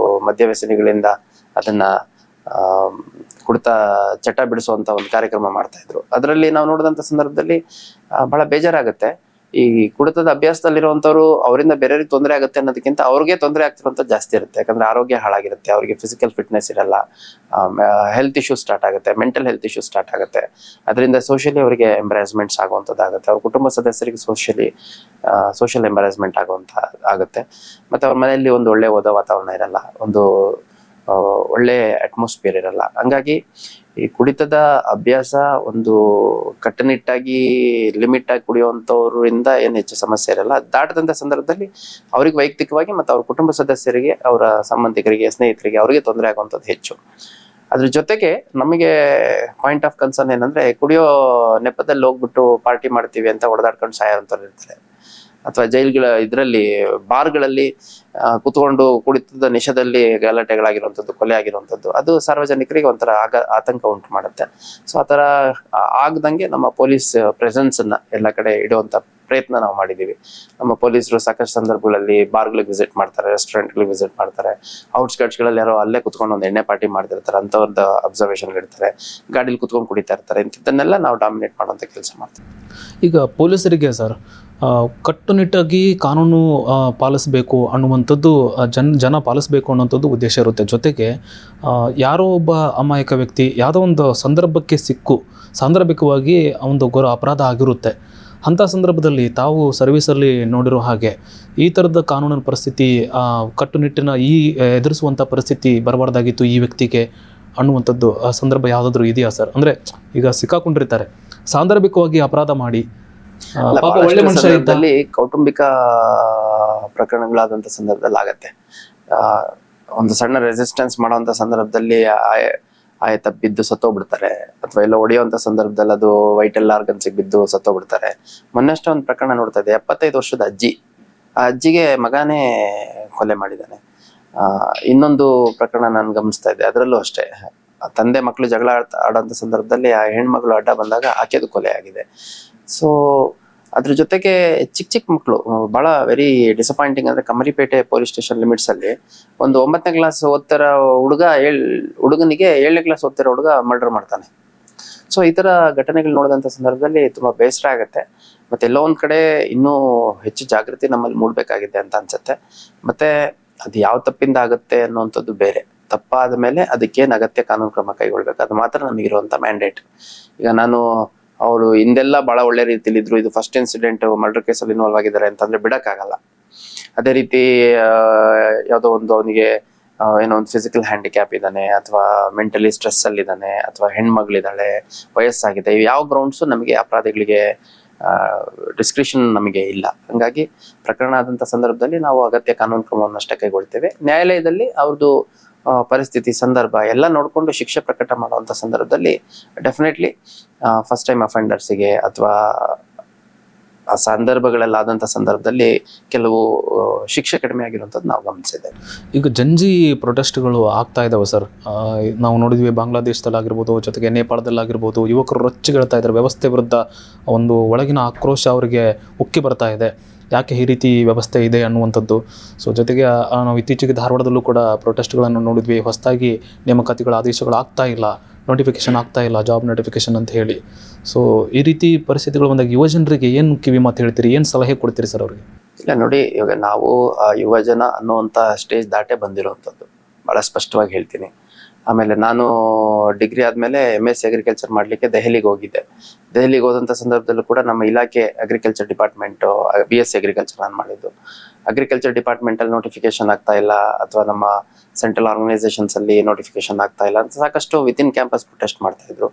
Speaker 2: ಮದ್ಯವ್ಯಸನಿಗಳಿಂದ ಅದನ್ನ ಕುಡಿತ ಚಟ ಬಿಡಿಸುವಂತ ಒಂದು ಕಾರ್ಯಕ್ರಮ ಮಾಡ್ತಾ ಇದ್ರು. ಅದರಲ್ಲಿ ನಾವು ನೋಡಿದಂತ ಸಂದರ್ಭದಲ್ಲಿ ಬಹಳ ಬೇಜಾರಾಗುತ್ತೆ. ಈ ಕುಡಿತದ ಅಭ್ಯಾಸದಲ್ಲಿರುವಂತವ್ರು ಅವರಿಂದ ಬೇರೆಯವ್ರಿಗೆ ತೊಂದರೆ ಆಗುತ್ತೆ ಅನ್ನೋದಕ್ಕಿಂತ ಅವ್ರಿಗೆ ತೊಂದರೆ ಆಗ್ತಿರೋಂಥ ಜಾಸ್ತಿ ಇರುತ್ತೆ. ಯಾಕಂದ್ರೆ ಆರೋಗ್ಯ ಹಾಳಾಗಿರುತ್ತೆ, ಅವ್ರಿಗೆ ಫಿಸಿಕಲ್ ಫಿಟ್ನೆಸ್ ಇರಲ್ಲ, ಹೆಲ್ತ್ ಇಶ್ಯೂಸ್ ಸ್ಟಾರ್ಟ್ ಆಗುತ್ತೆ, ಮೆಂಟಲ್ ಹೆಲ್ತ್ ಇಶ್ಯೂಸ್ ಸ್ಟಾರ್ಟ್ ಆಗುತ್ತೆ. ಅದರಿಂದ ಸೋಷಿಯಲಿ ಅವರಿಗೆ ಎಂಬರಾಸ್ಮೆಂಟ್ಸ್ ಆಗುವಂಥದ್ದಾಗುತ್ತೆ, ಅವ್ರ ಕುಟುಂಬ ಸದಸ್ಯರಿಗೆ ಸೋಷಿಯಲ್ ಎಂಬರಾಸ್ಮೆಂಟ್ ಆಗುತ್ತೆ. ಮತ್ತೆ ಅವ್ರ ಮನೆಯಲ್ಲಿ ಒಂದು ಒಳ್ಳೆ ಓದೋ ವಾತಾವರಣ ಇರಲ್ಲ, ಒಂದು ಒಳ್ಳೆ ಅಟ್ಮಾಸ್ಫಿಯರ್ ಇರಲ್ಲ. ಹಂಗಾಗಿ ಈ ಕುಡಿತದ ಅಭ್ಯಾಸ ಒಂದು ಕಟ್ಟುನಿಟ್ಟಾಗಿ ಲಿಮಿಟ್ ಆಗಿ ಕುಡಿಯುವಂತವ್ರಿಂದ ಏನ್ ಹೆಚ್ಚು ಸಮಸ್ಯೆ ಇರಲ್ಲ. ದಾಟದಂತ ಸಂದರ್ಭದಲ್ಲಿ ಅವ್ರಿಗೆ ವೈಯಕ್ತಿಕವಾಗಿ ಮತ್ತು ಅವ್ರ ಕುಟುಂಬ ಸದಸ್ಯರಿಗೆ, ಅವರ ಸಂಬಂಧಿಕರಿಗೆ, ಸ್ನೇಹಿತರಿಗೆ ಅವ್ರಿಗೆ ತೊಂದರೆ ಆಗುವಂಥದ್ದು ಹೆಚ್ಚು. ಅದ್ರ ಜೊತೆಗೆ ನಮಗೆ ಪಾಯಿಂಟ್ ಆಫ್ ಕನ್ಸರ್ನ್ ಏನಂದ್ರೆ, ಕುಡಿಯೋ ನೆಪದಲ್ಲಿ ಹೋಗ್ಬಿಟ್ಟು ಪಾರ್ಟಿ ಮಾಡ್ತೀವಿ ಅಂತ ಹೊಡೆದಾಡ್ಕೊಂಡು ಸಾಯೋಂಥವ್ರು ಇರ್ತಾರೆ. ಅಥವಾ ಜೈಲ್ಗಳ ಇದರಲ್ಲಿ ಬಾರ್ಗಳಲ್ಲಿ ಕುತ್ಕೊಂಡು ಕುಡಿತದ ನಿಶದಲ್ಲಿ ಗಲಾಟೆಗಳಾಗಿರುವಂಥದ್ದು, ಕೊಲೆ ಆಗಿರುವಂಥದ್ದು, ಅದು ಸಾರ್ವಜನಿಕರಿಗೆ ಒಂಥರ ಆತಂಕ ಉಂಟು ಮಾಡುತ್ತೆ. ಸೊ ಆತರ ಆಗದಂಗೆ ನಮ್ಮ ಪೊಲೀಸ್ ಪ್ರೆಸೆನ್ಸ್ ಅನ್ನ ಎಲ್ಲ ಕಡೆ ಇಡುವಂತ ಪ್ರಯತ್ನ ನಾವು ಮಾಡಿದೀವಿ. ನಮ್ಮ ಪೊಲೀಸರು ಸಾಕಷ್ಟು ಸಂದರ್ಭಗಳಲ್ಲಿ ಬಾರ್ಗಳಿಗೆ ವಿಸಿಟ್ ಮಾಡ್ತಾರೆ, ರೆಸ್ಟೋರೆಂಟ್ಗಳಿಗೆ ವಿಸಿಟ್ ಮಾಡ್ತಾರೆ, ಔಟ್ಸ್ಕರ್ಟ್ಸ್ಗಳಲ್ಲಿ ಯಾರೋ ಅಲ್ಲೇ ಕುತ್ಕೊಂಡು ಒಂದು ಎಣ್ಣೆ ಪಾರ್ಟಿ ಮಾಡ್ತಿರ್ತಾರೆ, ಅಂಥವ್ರದ್ದು ಅಬ್ಸರ್ವೇಷನ್ ಇಡ್ತಾರೆ, ಗಾಡಿಲಿ ಕುತ್ಕೊಂಡು ಕುಡಿತಾ ಇರ್ತಾರೆ. ಇಂಥದ್ದನ್ನೆಲ್ಲ ನಾವು ಡಾಮಿನೇಟ್ ಮಾಡುವಂಥ ಕೆಲಸ ಮಾಡ್ತೀವಿ.
Speaker 1: ಈಗ ಪೊಲೀಸರಿಗೆ ಸರ್ ಕಟ್ಟುನಿಟ್ಟಾಗಿ ಕಾನೂನು ಪಾಲಿಸಬೇಕು ಅನ್ನುವಂಥದ್ದು, ಜನ ಪಾಲಿಸಬೇಕು ಅನ್ನುವಂಥದ್ದು ಉದ್ದೇಶ ಇರುತ್ತೆ. ಜೊತೆಗೆ ಯಾರೋ ಒಬ್ಬ ಅಮಾಯಕ ವ್ಯಕ್ತಿ ಯಾವುದೋ ಒಂದು ಸಂದರ್ಭಕ್ಕೆ ಸಾಂದರ್ಭಿಕವಾಗಿ ಒಂದು ಘೋರ ಅಪರಾಧ ಆಗಿರುತ್ತೆ, ಅಂಥ ಸಂದರ್ಭದಲ್ಲಿ ತಾವು ಸರ್ವಿಸಲ್ಲಿ ನೋಡಿರೋ ಹಾಗೆ ಈ ಥರದ ಕಾನೂನಿನ ಪರಿಸ್ಥಿತಿ ಕಟ್ಟುನಿಟ್ಟಿನ ಎದುರಿಸುವಂಥ ಪರಿಸ್ಥಿತಿ ಬರಬಾರ್ದಾಗಿತ್ತು ಈ ವ್ಯಕ್ತಿಗೆ ಅನ್ನುವಂಥದ್ದು ಸಂದರ್ಭ ಯಾವುದಾದ್ರೂ ಇದೆಯಾ ಸರ್? ಅಂದರೆ ಈಗ ಸಿಕ್ಕಾಕೊಂಡಿರ್ತಾರೆ, ಸಾಂದರ್ಭಿಕವಾಗಿ ಅಪರಾಧ ಮಾಡಿ ಪಾಪ ಒಳ್ಳೆ ಮನುಷ್ಯ ಇದ್ದಲ್ಲಿ
Speaker 2: ಕೌಟುಂಬಿಕ ಪ್ರಕರಣಗಳಾದಂಥ ಸಂದರ್ಭದಲ್ಲಿ ಆಗತ್ತೆ. ಒಂದು ಸಣ್ಣ ರೆಸಿಸ್ಟೆನ್ಸ್ ಮಾಡುವಂಥ ಸಂದರ್ಭದಲ್ಲಿ ತಪ್ಪಿದ್ದು ಸತ್ತೋಗ್ಬಿಡ್ತಾರೆ, ಅಥವಾ ಎಲ್ಲ ಹೊಡೆಯುವಂಥ ಸಂದರ್ಭದಲ್ಲಿ ಅದು ವೈಟಲ್ ಆರ್ಗನ್ಸಿಗೆ ಬಿದ್ದು ಸತ್ತೋಗ್ಬಿಡ್ತಾರೆ. ಮೊನ್ನೆಷ್ಟೇ ಒಂದು ಪ್ರಕರಣ ನೋಡ್ತಾ ಇದ್ದೆ, 75 ವರ್ಷದ ಅಜ್ಜಿ, ಆ ಅಜ್ಜಿಗೆ ಮಗನೇ ಕೊಲೆ ಮಾಡಿದ್ದಾನೆ. ಇನ್ನೊಂದು ಪ್ರಕರಣ ನಾನು ಗಮನಿಸ್ತಾ ಇದ್ದೆ, ಅದರಲ್ಲೂ ಅಷ್ಟೇ ತಂದೆ ಮಕ್ಕಳು ಜಗಳ ಆಡೋಂಥ ಸಂದರ್ಭದಲ್ಲಿ ಆ ಹೆಣ್ಮಗಳು ಅಡ್ಡ ಬಂದಾಗ ಆಕೆದು ಕೊಲೆ ಆಗಿದೆ. ಸೊ ಅದ್ರ ಜೊತೆಗೆ ಚಿಕ್ಕ ಮಕ್ಕಳು ಬಹಳ ವೆರಿ ಡಿಸಪಾಯಿಂಟಿಂಗ್. ಅಂದ್ರೆ ಕಮರಿಪೇಟೆ ಪೊಲೀಸ್ ಸ್ಟೇಷನ್ ಲಿಮಿಟ್ಸ್ ಅಲ್ಲಿ ಒಂದು 9ನೇ ಕ್ಲಾಸ್ ಓದ್ತಿರೋ ಹುಡುಗನಿಗೆ 7ನೇ ಕ್ಲಾಸ್ ಓದ್ತಿರೋ ಹುಡುಗ ಮರ್ಡರ್ ಮಾಡ್ತಾನೆ. ಸೊ ಈ ತರ ಘಟನೆಗಳು ನೋಡಿದಂಥ ಸಂದರ್ಭದಲ್ಲಿ ತುಂಬಾ ಬೇಸರ ಆಗತ್ತೆ. ಮತ್ತೆ ಎಲ್ಲೋ ಒಂದ್ ಕಡೆ ಇನ್ನೂ ಹೆಚ್ಚು ಜಾಗೃತಿ ನಮ್ಮಲ್ಲಿ ಮೂಡ್ಬೇಕಾಗಿದೆ ಅಂತ ಅನ್ಸುತ್ತೆ. ಮತ್ತೆ ಅದು ಯಾವ ತಪ್ಪಿಂದ ಆಗುತ್ತೆ ಅನ್ನುವಂಥದ್ದು ಬೇರೆ, ತಪ್ಪಾದ ಮೇಲೆ ಅದಕ್ಕೇನು ಅಗತ್ಯ ಕಾನೂನು ಕ್ರಮ ಕೈಗೊಳ್ಬೇಕು, ಅದು ಮಾತ್ರ ನಮಗಿರುವಂತ ಮ್ಯಾಂಡೇಟ್. ಈಗ ನಾನು ಅವರು ಹಿಂದೆಲ್ಲ ಬಹಳ ಒಳ್ಳೆ ರೀತಿಲಿ ಇದ್ರು, ಇದು ಫಸ್ಟ್ ಇನ್ಸಿಡೆಂಟ್ ಮರ್ಡರ್ ಕೇಸಲ್ಲಿ ಇನ್ವಾಲ್ವ್ ಆಗಿದ್ದಾರೆ ಅಂತಂದ್ರೆ ಬಿಡಕ್ಕಾಗಲ್ಲ. ಅದೇ ರೀತಿ ಯಾವುದೋ ಒಂದು ಅವನಿಗೆ ಏನೋ ಒಂದು ಫಿಸಿಕಲ್ ಹ್ಯಾಂಡಿಕ್ಯಾಪ್ ಇದ್ದಾನೆ, ಅಥವಾ ಮೆಂಟಲಿ ಸ್ಟ್ರೆಸ್ ಅಲ್ಲಿ ಇದ್ದಾನೆ, ಅಥವಾ ಹೆಣ್ಮಗಳಿದ್ದಾಳೆ, ವಯಸ್ಸಾಗಿದೆ, ಯಾವ ಗ್ರೌಂಡ್ಸು ನಮಗೆ ಅಪರಾಧಿಗಳಿಗೆ ಡಿಸ್ಕ್ರಿಷನ್ ನಮಗೆ ಇಲ್ಲ. ಹಂಗಾಗಿ ಪ್ರಕರಣ ಆದಂತ ಸಂದರ್ಭದಲ್ಲಿ ನಾವು ಅಗತ್ಯ ಕಾನೂನು ಕ್ರಮವನ್ನು ಅಷ್ಟೇ ಕೈಗೊಳ್ತೇವೆ. ನ್ಯಾಯಾಲಯದಲ್ಲಿ ಅವ್ರದ್ದು ಪರಿಸ್ಥಿತಿ ಸಂದರ್ಭ ಎಲ್ಲ ನೋಡಿಕೊಂಡು ಶಿಕ್ಷೆ ಪ್ರಕಟ ಮಾಡುವಂತ ಸಂದರ್ಭದಲ್ಲಿ ಡೆಫಿನೆಟ್ಲಿ ಫಸ್ಟ್ ಟೈಮ್ ಅಫೆಂಡರ್ಸಿಗೆ ಅಥವಾ ಆ ಸಂದರ್ಭಗಳಲ್ಲಾದಂಥ ಸಂದರ್ಭದಲ್ಲಿ ಕೆಲವು ಶಿಕ್ಷೆ ಕಡಿಮೆ ಆಗಿರುವಂಥದ್ದು ನಾವು ಗಮನಿಸಿದ್ದೇವೆ.
Speaker 1: ಈಗ ಜಂಜಿ ಪ್ರೊಟೆಸ್ಟ್ಗಳು ಆಗ್ತಾ ಇದ್ದಾವೆ ಸರ್. ನಾವು ನೋಡಿದ್ವಿ ಬಾಂಗ್ಲಾದೇಶದಲ್ಲಾಗಿರ್ಬೋದು, ಜೊತೆಗೆ ನೇಪಾಳದಲ್ಲಾಗಿರ್ಬೋದು, ಯುವಕರು ರೊಚ್ಚಿಗೆಳ್ತಾ ಇದ್ದಾರೆ. ವ್ಯವಸ್ಥೆ ವಿರುದ್ಧ ಒಂದು ಒಳಗಿನ ಆಕ್ರೋಶ ಅವರಿಗೆ ಉಕ್ಕಿ ಬರ್ತಾ ಇದೆ, ಯಾಕೆ ಈ ರೀತಿ ವ್ಯವಸ್ಥೆ ಇದೆ ಅನ್ನುವಂಥದ್ದು. ಸೊ ಜೊತೆಗೆ ನಾವು ಇತ್ತೀಚೆಗೆ ಧಾರವಾಡದಲ್ಲೂ ಕೂಡ ಪ್ರೊಟೆಸ್ಟ್ಗಳನ್ನು ನೋಡಿದ್ವಿ. ಹೊಸದಾಗಿ ನೇಮಕಾತಿಗಳ ಆದೇಶಗಳು ಆಗ್ತಾ ಇಲ್ಲ, ನೋಟಿಫಿಕೇಶನ್ ಆಗ್ತಾ ಇಲ್ಲ, ಜಾಬ್ ನೋಟಿಫಿಕೇಶನ್ ಅಂತ ಹೇಳಿ. ಸೊ ಈ ರೀತಿ ಪರಿಸ್ಥಿತಿಗಳು ಬಂದಾಗ ಯುವ ಜನರಿಗೆ ಏನು ಕಿವಿ ಮಾತು ಹೇಳ್ತೀರಿ, ಏನು ಸಲಹೆ ಕೊಡ್ತೀರಿ ಸರ್ ಅವ್ರಿಗೆ?
Speaker 2: ಇಲ್ಲ ನೋಡಿ, ಇವಾಗ ನಾವು ಯುವ ಜನ ಅನ್ನುವಂಥ ಸ್ಟೇಜ್ ದಾಟೆ ಬಂದಿರುವಂಥದ್ದು, ಭಾಳ ಸ್ಪಷ್ಟವಾಗಿ ಹೇಳ್ತೀನಿ. ಆಮೇಲೆ ನಾನು ಡಿಗ್ರಿ ಆದಮೇಲೆ MSc ಅಗ್ರಿಕಲ್ಚರ್ ಮಾಡಲಿಕ್ಕೆ ದೆಹಲಿಗೆ ಹೋಗಿದ್ದೆ. ದೆಹಲಿಗೆ ಹೋದಂಥ ಸಂದರ್ಭದಲ್ಲೂ ಕೂಡ ನಮ್ಮ ಇಲಾಖೆ ಅಗ್ರಿಕಲ್ಚರ್ ಡಿಪಾರ್ಟ್ಮೆಂಟು, BSc ಅಗ್ರಿಕಲ್ಚರ್ ನಾನು ಮಾಡಿದ್ದು, ಅಗ್ರಿಕಲ್ಚರ್ ಡಿಪಾರ್ಟ್ಮೆಂಟಲ್ಲಿ ನೋಟಿಫಿಕೇಶನ್ ಆಗ್ತಾ ಇಲ್ಲ, ಅಥವಾ ನಮ್ಮ ಸೆಂಟ್ರಲ್ ಆರ್ಗನೈಸೇಷನ್ಸ್ ಅಲ್ಲಿ ನೋಟಿಫಿಕೇಶನ್ ಆಗ್ತಾ ಇಲ್ಲ ಅಂತ ಸಾಕಷ್ಟು ವಿತಿನ್ ಕ್ಯಾಂಪಸ್ ಪ್ರೊಟೆಸ್ಟ್ ಮಾಡ್ತಾ ಇದ್ರು.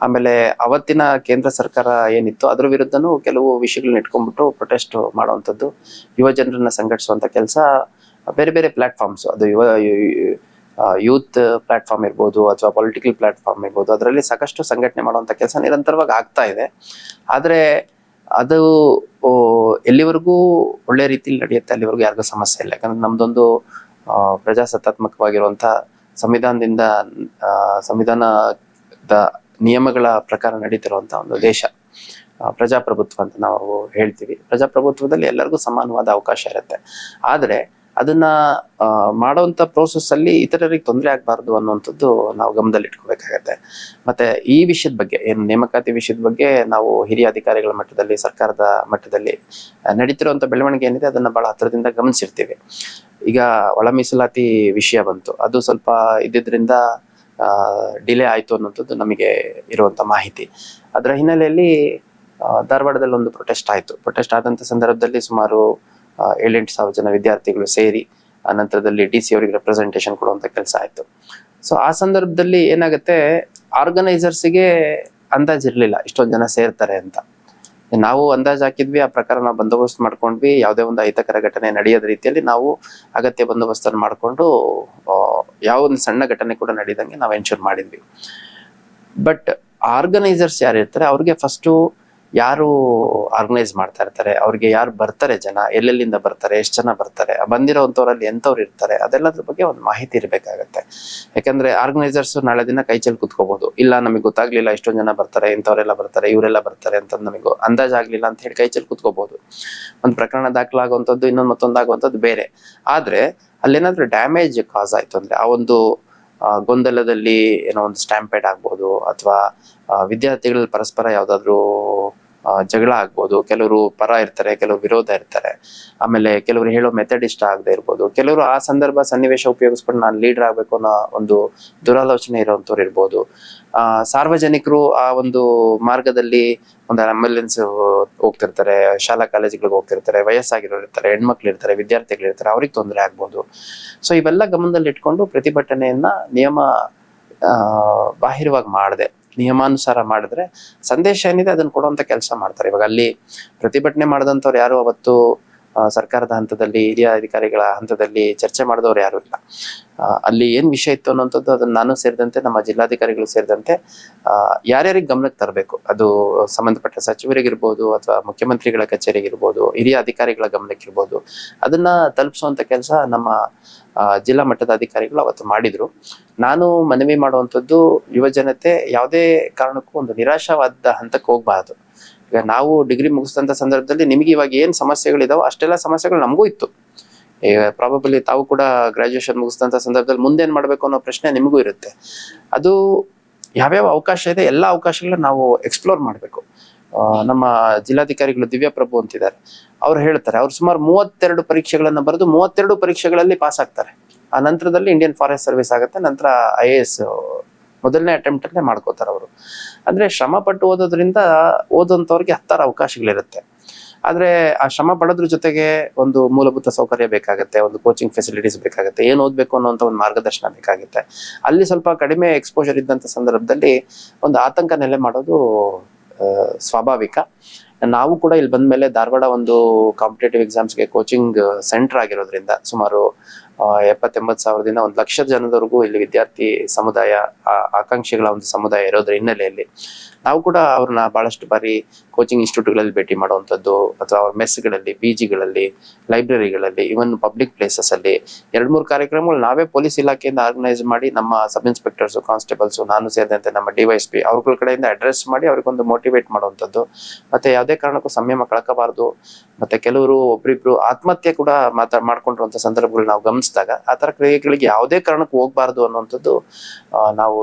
Speaker 2: ಆಮೇಲೆ ಅವತ್ತಿನ ಕೇಂದ್ರ ಸರ್ಕಾರ ಏನಿತ್ತು ಅದ್ರ ವಿರುದ್ಧನೂ ಕೆಲವು ವಿಷಯಗಳನ್ನ ಇಟ್ಕೊಂಡ್ಬಿಟ್ಟು ಪ್ರೊಟೆಸ್ಟ್ ಮಾಡುವಂಥದ್ದು, ಯುವ ಜನರನ್ನ ಸಂಘಟಿಸುವಂಥ ಕೆಲಸ ಬೇರೆ ಬೇರೆ ಪ್ಲಾಟ್ಫಾರ್ಮ್ಸ್, ಅದು ಯೂತ್ ಪ್ಲಾಟ್ಫಾರ್ಮ್ ಇರ್ಬೋದು, ಅಥವಾ ಪೊಲಿಟಿಕಲ್ ಪ್ಲಾಟ್ಫಾರ್ಮ್ ಇರ್ಬೋದು, ಅದರಲ್ಲಿ ಸಾಕಷ್ಟು ಸಂಘಟನೆ ಮಾಡುವಂಥ ಕೆಲಸ ನಿರಂತರವಾಗಿ ಆಗ್ತಾ ಇದೆ. ಆದರೆ ಅದು ಎಲ್ಲಿವರೆಗೂ ಒಳ್ಳೆ ರೀತಿಯಲ್ಲಿ ನಡೆಯುತ್ತೆ ಅಲ್ಲಿವರೆಗೂ ಯಾರಿಗೂ ಸಮಸ್ಯೆ ಇಲ್ಲ. ಯಾಕಂದ್ರೆ ನಮ್ದೊಂದು ಪ್ರಜಾಸತ್ತಾತ್ಮಕವಾಗಿರುವಂಥ ಸಂವಿಧಾನದ ನಿಯಮಗಳ ಪ್ರಕಾರ ನಡೀತಿರುವಂಥ ಒಂದು ದೇಶ, ಪ್ರಜಾಪ್ರಭುತ್ವ ಅಂತ ನಾವು ಹೇಳ್ತೀವಿ. ಪ್ರಜಾಪ್ರಭುತ್ವದಲ್ಲಿ ಎಲ್ಲರಿಗೂ ಸಮಾನವಾದ ಅವಕಾಶ ಇರುತ್ತೆ. ಆದರೆ ಅದನ್ನ ಮಾಡುವಂಥ ಪ್ರೋಸೆಸ್ ಅಲ್ಲಿ ಇತರರಿಗೆ ತೊಂದರೆ ಆಗಬಾರ್ದು ಅನ್ನುವಂಥದ್ದು ನಾವು ಗಮನದಲ್ಲಿ ಇಟ್ಕೋಬೇಕಾಗತ್ತೆ. ಮತ್ತೆ ಈ ವಿಷಯದ ಬಗ್ಗೆ, ಏನು ನೇಮಕಾತಿ ವಿಷಯದ ಬಗ್ಗೆ ನಾವು ಹಿರಿಯ ಅಧಿಕಾರಿಗಳ ಮಟ್ಟದಲ್ಲಿ, ಸರ್ಕಾರದ ಮಟ್ಟದಲ್ಲಿ ನಡೀತಿರುವಂಥ ಬೆಳವಣಿಗೆ ಏನಿದೆ ಅದನ್ನ ಬಹಳ ಹತ್ರದಿಂದ ಗಮನಿಸಿರ್ತೀವಿ. ಈಗ ಒಳ ಮೀಸಲಾತಿ ವಿಷಯ ಬಂತು, ಅದು ಸ್ವಲ್ಪ ಇದ್ದಿದ್ರಿಂದ ಡಿಲೇ ಆಯ್ತು ಅನ್ನೋಂಥದ್ದು ನಮಗೆ ಇರುವಂತ ಮಾಹಿತಿ. ಅದರ ಹಿನ್ನೆಲೆಯಲ್ಲಿ ಧಾರವಾಡದಲ್ಲಿ ಒಂದು ಪ್ರೊಟೆಸ್ಟ್ ಆಯ್ತು. ಪ್ರೊಟೆಸ್ಟ್ ಆದಂಥ ಸಂದರ್ಭದಲ್ಲಿ ಸುಮಾರು 7-8 ಸಾವಿರ ಜನ ವಿದ್ಯಾರ್ಥಿಗಳು ಸೇರಿ ಆ ನಂತರದಲ್ಲಿ DC ಅವರಿಗೆ ರೆಪ್ರೆಸೆಂಟೇಷನ್ ಕೊಡುವಂತ ಕೆಲಸ ಆಯ್ತು. ಸೊ ಆ ಸಂದರ್ಭದಲ್ಲಿ ಏನಾಗುತ್ತೆ, ಆರ್ಗನೈಸರ್ಸ್ಗೆ ಅಂದಾಜಿರ್ಲಿಲ್ಲ ಇಷ್ಟೊಂದು ಜನ ಸೇರ್ತಾರೆ ಅಂತ. ನಾವು ಅಂದಾಜು ಹಾಕಿದ್ವಿ, ಆ ಪ್ರಕಾರ ನಾವು ಬಂದೋಬಸ್ತ್ ಮಾಡ್ಕೊಂಡ್ವಿ. ಯಾವುದೇ ಒಂದು ಅಹಿತಕರ ಘಟನೆ ನಡೆಯದ ರೀತಿಯಲ್ಲಿ ನಾವು ಅಗತ್ಯ ಬಂದೋಬಸ್ತನ್ನು ಮಾಡಿಕೊಂಡು ಯಾವ ಒಂದು ಸಣ್ಣ ಘಟನೆ ಕೂಡ ನಡೆದಂಗೆ ನಾವು ಎನ್ಶೂರ್ ಮಾಡಿದ್ವಿ. ಬಟ್ ಆರ್ಗನೈಸರ್ಸ್ ಯಾರು ಇರ್ತಾರೆ ಅವ್ರಿಗೆ ಫಸ್ಟು ಯಾರು ಆರ್ಗನೈಸ್ ಮಾಡ್ತಾ ಇರ್ತಾರೆ, ಅವ್ರಿಗೆ ಯಾರು ಬರ್ತಾರೆ, ಜನ ಎಲ್ಲೆಲ್ಲಿಂದ ಬರ್ತಾರೆ, ಎಷ್ಟು ಜನ ಬರ್ತಾರೆ, ಬಂದಿರೋಂಥವ್ರಲ್ಲಿ ಎಂಥವ್ರು ಇರ್ತಾರೆ, ಅದೆಲ್ಲದ್ರ ಬಗ್ಗೆ ಒಂದು ಮಾಹಿತಿ ಇರಬೇಕಾಗತ್ತೆ. ಯಾಕಂದ್ರೆ ಆರ್ಗನೈಸರ್ಸ್ ನಾಳೆ ದಿನ ಕೈ ಚೆಲ್ಲಿ ಕುತ್ಕೋಬಹುದು, ಇಲ್ಲ ನಮಗೆ ಗೊತ್ತಾಗ್ಲಿಲ್ಲ ಇಷ್ಟೊಂದು ಜನ ಬರ್ತಾರೆ, ಇಂಥವ್ರೆಲ್ಲ ಬರ್ತಾರೆ, ಇವರೆಲ್ಲ ಬರ್ತಾರೆ ಅಂತ ನಮಗೆ ಅಂದಾಜಾಗ್ಲಿಲ್ಲ ಅಂತ ಹೇಳಿ ಕೈ ಚೆಲ್ಲಿ ಕುತ್ಕೋಬಹುದು. ಒಂದು ಪ್ರಕರಣ ದಾಖಲಾಗುವಂಥದ್ದು ಇನ್ನೊಂದು ಮತ್ತೊಂದಾಗುವಂಥದ್ದು ಬೇರೆ. ಆದ್ರೆ ಅಲ್ಲೇನಾದ್ರೂ ಡ್ಯಾಮೇಜ್ ಕಾಸ್ ಆಯ್ತು ಅಂದ್ರೆ, ಆ ಒಂದು ಗೊಂದಲದಲ್ಲಿ ಏನೋ ಒಂದು ಸ್ಟ್ಯಾಂಪೇಡ್ ಆಗ್ಬೋದು, ಅಥವಾ ವಿದ್ಯಾರ್ಥಿಗಳಲ್ಲಿ ಪರಸ್ಪರ ಯಾವ್ದಾದ್ರು ಜಗಳ ಆಗ್ಬೋದು, ಕೆಲವರು ಪರ ಇರ್ತಾರೆ, ಕೆಲವರು ವಿರೋಧ ಇರ್ತಾರೆ, ಆಮೇಲೆ ಕೆಲವರು ಹೇಳೋ ಮೆಥಡ್ ಇಷ್ಟ ಆಗದೆ ಇರ್ಬೋದು, ಕೆಲವರು ಆ ಸಂದರ್ಭ ಸನ್ನಿವೇಶ ಉಪಯೋಗಿಸ್ಕೊಂಡು ನಾನು ಲೀಡರ್ ಆಗ್ಬೇಕು ಅನ್ನೋ ಒಂದು ದುರಾಲೋಚನೆ ಇರುವಂತವ್ರು ಇರ್ಬೋದು. ಸಾರ್ವಜನಿಕರು ಆ ಒಂದು ಮಾರ್ಗದಲ್ಲಿ ಒಂದು ಆಂಬ್ಯುಲೆನ್ಸ್ ಹೋಗ್ತಿರ್ತಾರೆ, ಶಾಲಾ ಕಾಲೇಜುಗಳಿಗೆ ಹೋಗ್ತಿರ್ತಾರೆ, ವಯಸ್ಸಾಗಿರೋರು ಇರ್ತಾರೆ, ಹೆಣ್ಮಕ್ಳು ಇರ್ತಾರೆ, ವಿದ್ಯಾರ್ಥಿಗಳು ಇರ್ತಾರೆ, ಅವ್ರಿಗೆ ತೊಂದರೆ ಆಗ್ಬೋದು. ಸೊ ಇವೆಲ್ಲ ಗಮನದಲ್ಲಿ ಇಟ್ಕೊಂಡು ಪ್ರತಿಭಟನೆಯನ್ನ ನಿಯಮ ಬಾಹಿರವಾಗಿ ಮಾಡದೆ ನಿಯಮಾನುಸಾರ ಮಾಡಿದ್ರೆ ಸಂದೇಶ ಏನಿದೆ ಅದನ್ನ ಕೊಡುವಂತ ಕೆಲಸ ಮಾಡ್ತಾರೆ. ಇವಾಗ ಅಲ್ಲಿ ಪ್ರತಿಭಟನೆ ಮಾಡಿದಂಥವ್ರು ಯಾರು ಅವತ್ತು ಸರ್ಕಾರದ ಹಂತದಲ್ಲಿ, ಹಿರಿಯ ಅಧಿಕಾರಿಗಳ ಹಂತದಲ್ಲಿ ಚರ್ಚೆ ಮಾಡಿದವ್ರು ಯಾರು ಇಲ್ಲ. ಅಲ್ಲಿ ಏನ್ ವಿಷಯ ಇತ್ತು ಅನ್ನೋಂಥದ್ದು ಅದನ್ನ ನಾನು ಸೇರಿದಂತೆ, ನಮ್ಮ ಜಿಲ್ಲಾಧಿಕಾರಿಗಳು ಸೇರಿದಂತೆ ಯಾರ್ಯಾರಿಗೆ ಗಮನಕ್ಕೆ ತರಬೇಕು, ಅದು ಸಂಬಂಧಪಟ್ಟ ಸಚಿವರಿಗಿರ್ಬೋದು ಅಥವಾ ಮುಖ್ಯಮಂತ್ರಿಗಳ ಕಚೇರಿಗಿರ್ಬೋದು, ಹಿರಿಯ ಅಧಿಕಾರಿಗಳ ಗಮನಕ್ಕಿರ್ಬೋದು, ಅದನ್ನ ತಲುಪಿಸುವಂತ ಕೆಲಸ ನಮ್ಮ ಜಿಲ್ಲಾ ಮಟ್ಟದ ಅಧಿಕಾರಿಗಳು ಅವತ್ತು ಮಾಡಿದ್ರು. ನಾನು ಮನವಿ ಮಾಡುವಂಥದ್ದು, ಯುವ ಜನತೆ ಯಾವುದೇ ಕಾರಣಕ್ಕೂ ಒಂದು ನಿರಾಶಾವಾದ ಹಂತಕ್ಕೆ ಹೋಗ್ಬಾರ್ದು. ಈಗ ನಾವು ಡಿಗ್ರಿ ಮುಗಿಸಿದಂತ ಸಂದರ್ಭದಲ್ಲಿ ನಿಮ್ಗೆ ಇವಾಗ ಏನ್ ಸಮಸ್ಯೆಗಳಿದಾವೋ ಅಷ್ಟೆಲ್ಲ ಸಮಸ್ಯೆಗಳು ನಮಗೂ ಇತ್ತು. ಈಗ ಪ್ರಾಬಬಲಿ ತಾವು ಕೂಡ ಗ್ರಾಜುಯೇಷನ್ ಮುಗಿಸಿದಂತ ಸಂದರ್ಭದಲ್ಲಿ ಮುಂದೇನ್ ಮಾಡ್ಬೇಕು ಅನ್ನೋ ಪ್ರಶ್ನೆ ನಿಮಗೂ ಇರುತ್ತೆ. ಅದು ಯಾವ್ಯಾವ ಅವಕಾಶ ಇದೆ ಎಲ್ಲ ಅವಕಾಶಗಳನ್ನ ನಾವು ಎಕ್ಸ್ಪ್ಲೋರ್ ಮಾಡ್ಬೇಕು. ನಮ್ಮ ಜಿಲ್ಲಾಧಿಕಾರಿಗಳು ದಿವ್ಯಾ ಪ್ರಭು ಅಂತಿದ್ದಾರೆ, ಅವ್ರು ಹೇಳ್ತಾರೆ, ಅವ್ರು ಸುಮಾರು 32 ಪರೀಕ್ಷೆಗಳನ್ನ ಬರೆದು 32 ಪರೀಕ್ಷೆಗಳಲ್ಲಿ ಪಾಸ್ ಆಗ್ತಾರೆ. ಆ ನಂತರದಲ್ಲಿ ಇಂಡಿಯನ್ ಫಾರೆಸ್ಟ್ ಸರ್ವಿಸ್ ಆಗುತ್ತೆ, ನಂತರ IAS ಮೊದಲನೇ ಅಟೆಂಪ್ಟ್ ಅಲ್ಲೇ ಮಾಡ್ಕೋತಾರೆ ಅವರು. ಅಂದ್ರೆ ಶ್ರಮ ಪಟ್ಟು ಓದೋದ್ರಿಂದ ಓದೋಂಥವ್ರಿಗೆ 10 ಅವಕಾಶಗಳಿರುತ್ತೆ. ಆದ್ರೆ ಆ ಶ್ರಮ ಪಡೋದ್ರ ಜೊತೆಗೆ ಒಂದು ಮೂಲಭೂತ ಸೌಕರ್ಯ ಬೇಕಾಗುತ್ತೆ, ಒಂದು ಕೋಚಿಂಗ್ ಫೆಸಿಲಿಟೀಸ್ ಬೇಕಾಗುತ್ತೆ, ಏನ್ ಓದ್ಬೇಕು ಅನ್ನೋಂಥ ಒಂದು ಮಾರ್ಗದರ್ಶನ ಬೇಕಾಗುತ್ತೆ. ಅಲ್ಲಿ ಸ್ವಲ್ಪ ಕಡಿಮೆ ಎಕ್ಸ್ಪೋಜರ್ ಇದ್ದಂತ ಸಂದರ್ಭದಲ್ಲಿ ಒಂದು ಆತಂಕ ನೆಲೆ ಮಾಡೋದು ಸ್ವಾಭಾವಿಕ. ನಾವು ಕೂಡ ಇಲ್ಲಿ ಬಂದ್ಮೇಲೆ ಧಾರವಾಡ ಒಂದು ಕಾಂಪಿಟೇಟಿವ್ ಎಕ್ಸಾಮ್ಸ್ಗೆ ಕೋಚಿಂಗ್ ಸೆಂಟರ್ ಆಗಿರೋದ್ರಿಂದ ಸುಮಾರು 70-80 ಸಾವಿರದಿಂದ 1 ಲಕ್ಷ ಜನದವರೆಗೂ ಇಲ್ಲಿ ವಿದ್ಯಾರ್ಥಿ ಸಮುದಾಯ, ಆಕಾಂಕ್ಷಿಗಳ ಒಂದು ಸಮುದಾಯ ಇರೋದ್ರ ಹಿನ್ನೆಲೆಯಲ್ಲಿ ನಾವು ಕೂಡ ಅವ್ರನ್ನ ಬಹಳಷ್ಟು ಬಾರಿ ಕೋಚಿಂಗ್ ಇನ್ಸ್ಟಿಟ್ಯೂಟ್ಗಳಲ್ಲಿ ಭೇಟಿ ಮಾಡುವಂಥದ್ದು, ಅಥವಾ ಅವ್ರ ಮೆಸ್ಗಳಲ್ಲಿ, PGಗಳಲ್ಲಿ, ಲೈಬ್ರರಿಗಳಲ್ಲಿ, ಇವನ್ ಪಬ್ಲಿಕ್ ಪ್ಲೇಸಸ್ ಅಲ್ಲಿ 2-3 ಕಾರ್ಯಕ್ರಮಗಳು ನಾವೇ ಪೊಲೀಸ್ ಇಲಾಖೆಯಿಂದ ಆರ್ಗನೈಸ್ ಮಾಡಿ ನಮ್ಮ ಸಬ್ ಇನ್ಸ್ಪೆಕ್ಟರ್ಸ್, ಕಾನ್ಸ್ಟೇಬಲ್ಸ್, ನಾನು ಸೇರಿದಂತೆ ನಮ್ಮ DYSP ಅವ್ರಗಳ ಕಡೆಯಿಂದ ಅಡ್ರೆಸ್ ಮಾಡಿ ಅವ್ರಿಗೊಂದು ಮೋಟಿವೇಟ್ ಮಾಡುವಂಥದ್ದು. ಮತ್ತೆ ಯಾವುದೇ ಕಾರಣಕ್ಕೂ ಸಂಯಮ ಕಳ್ಕೋಬಾರ್ದು. ಮತ್ತೆ ಕೆಲವರು ಒಬ್ರಿಬ್ರು ಆತ್ಮಹತ್ಯೆ ಕೂಡ ಮಾಡ್ಕೊಂಡಿರುವಂತ ಸಂದರ್ಭಗಳು ನಾವು ಗಮನಿಸಿದಾಗ ಆ ತರ ಕ್ರಿಯೆಗಳಿಗೆ ಯಾವುದೇ ಕಾರಣಕ್ಕೂ ಹೋಗ್ಬಾರ್ದು ಅನ್ನುವಂಥದ್ದು ನಾವು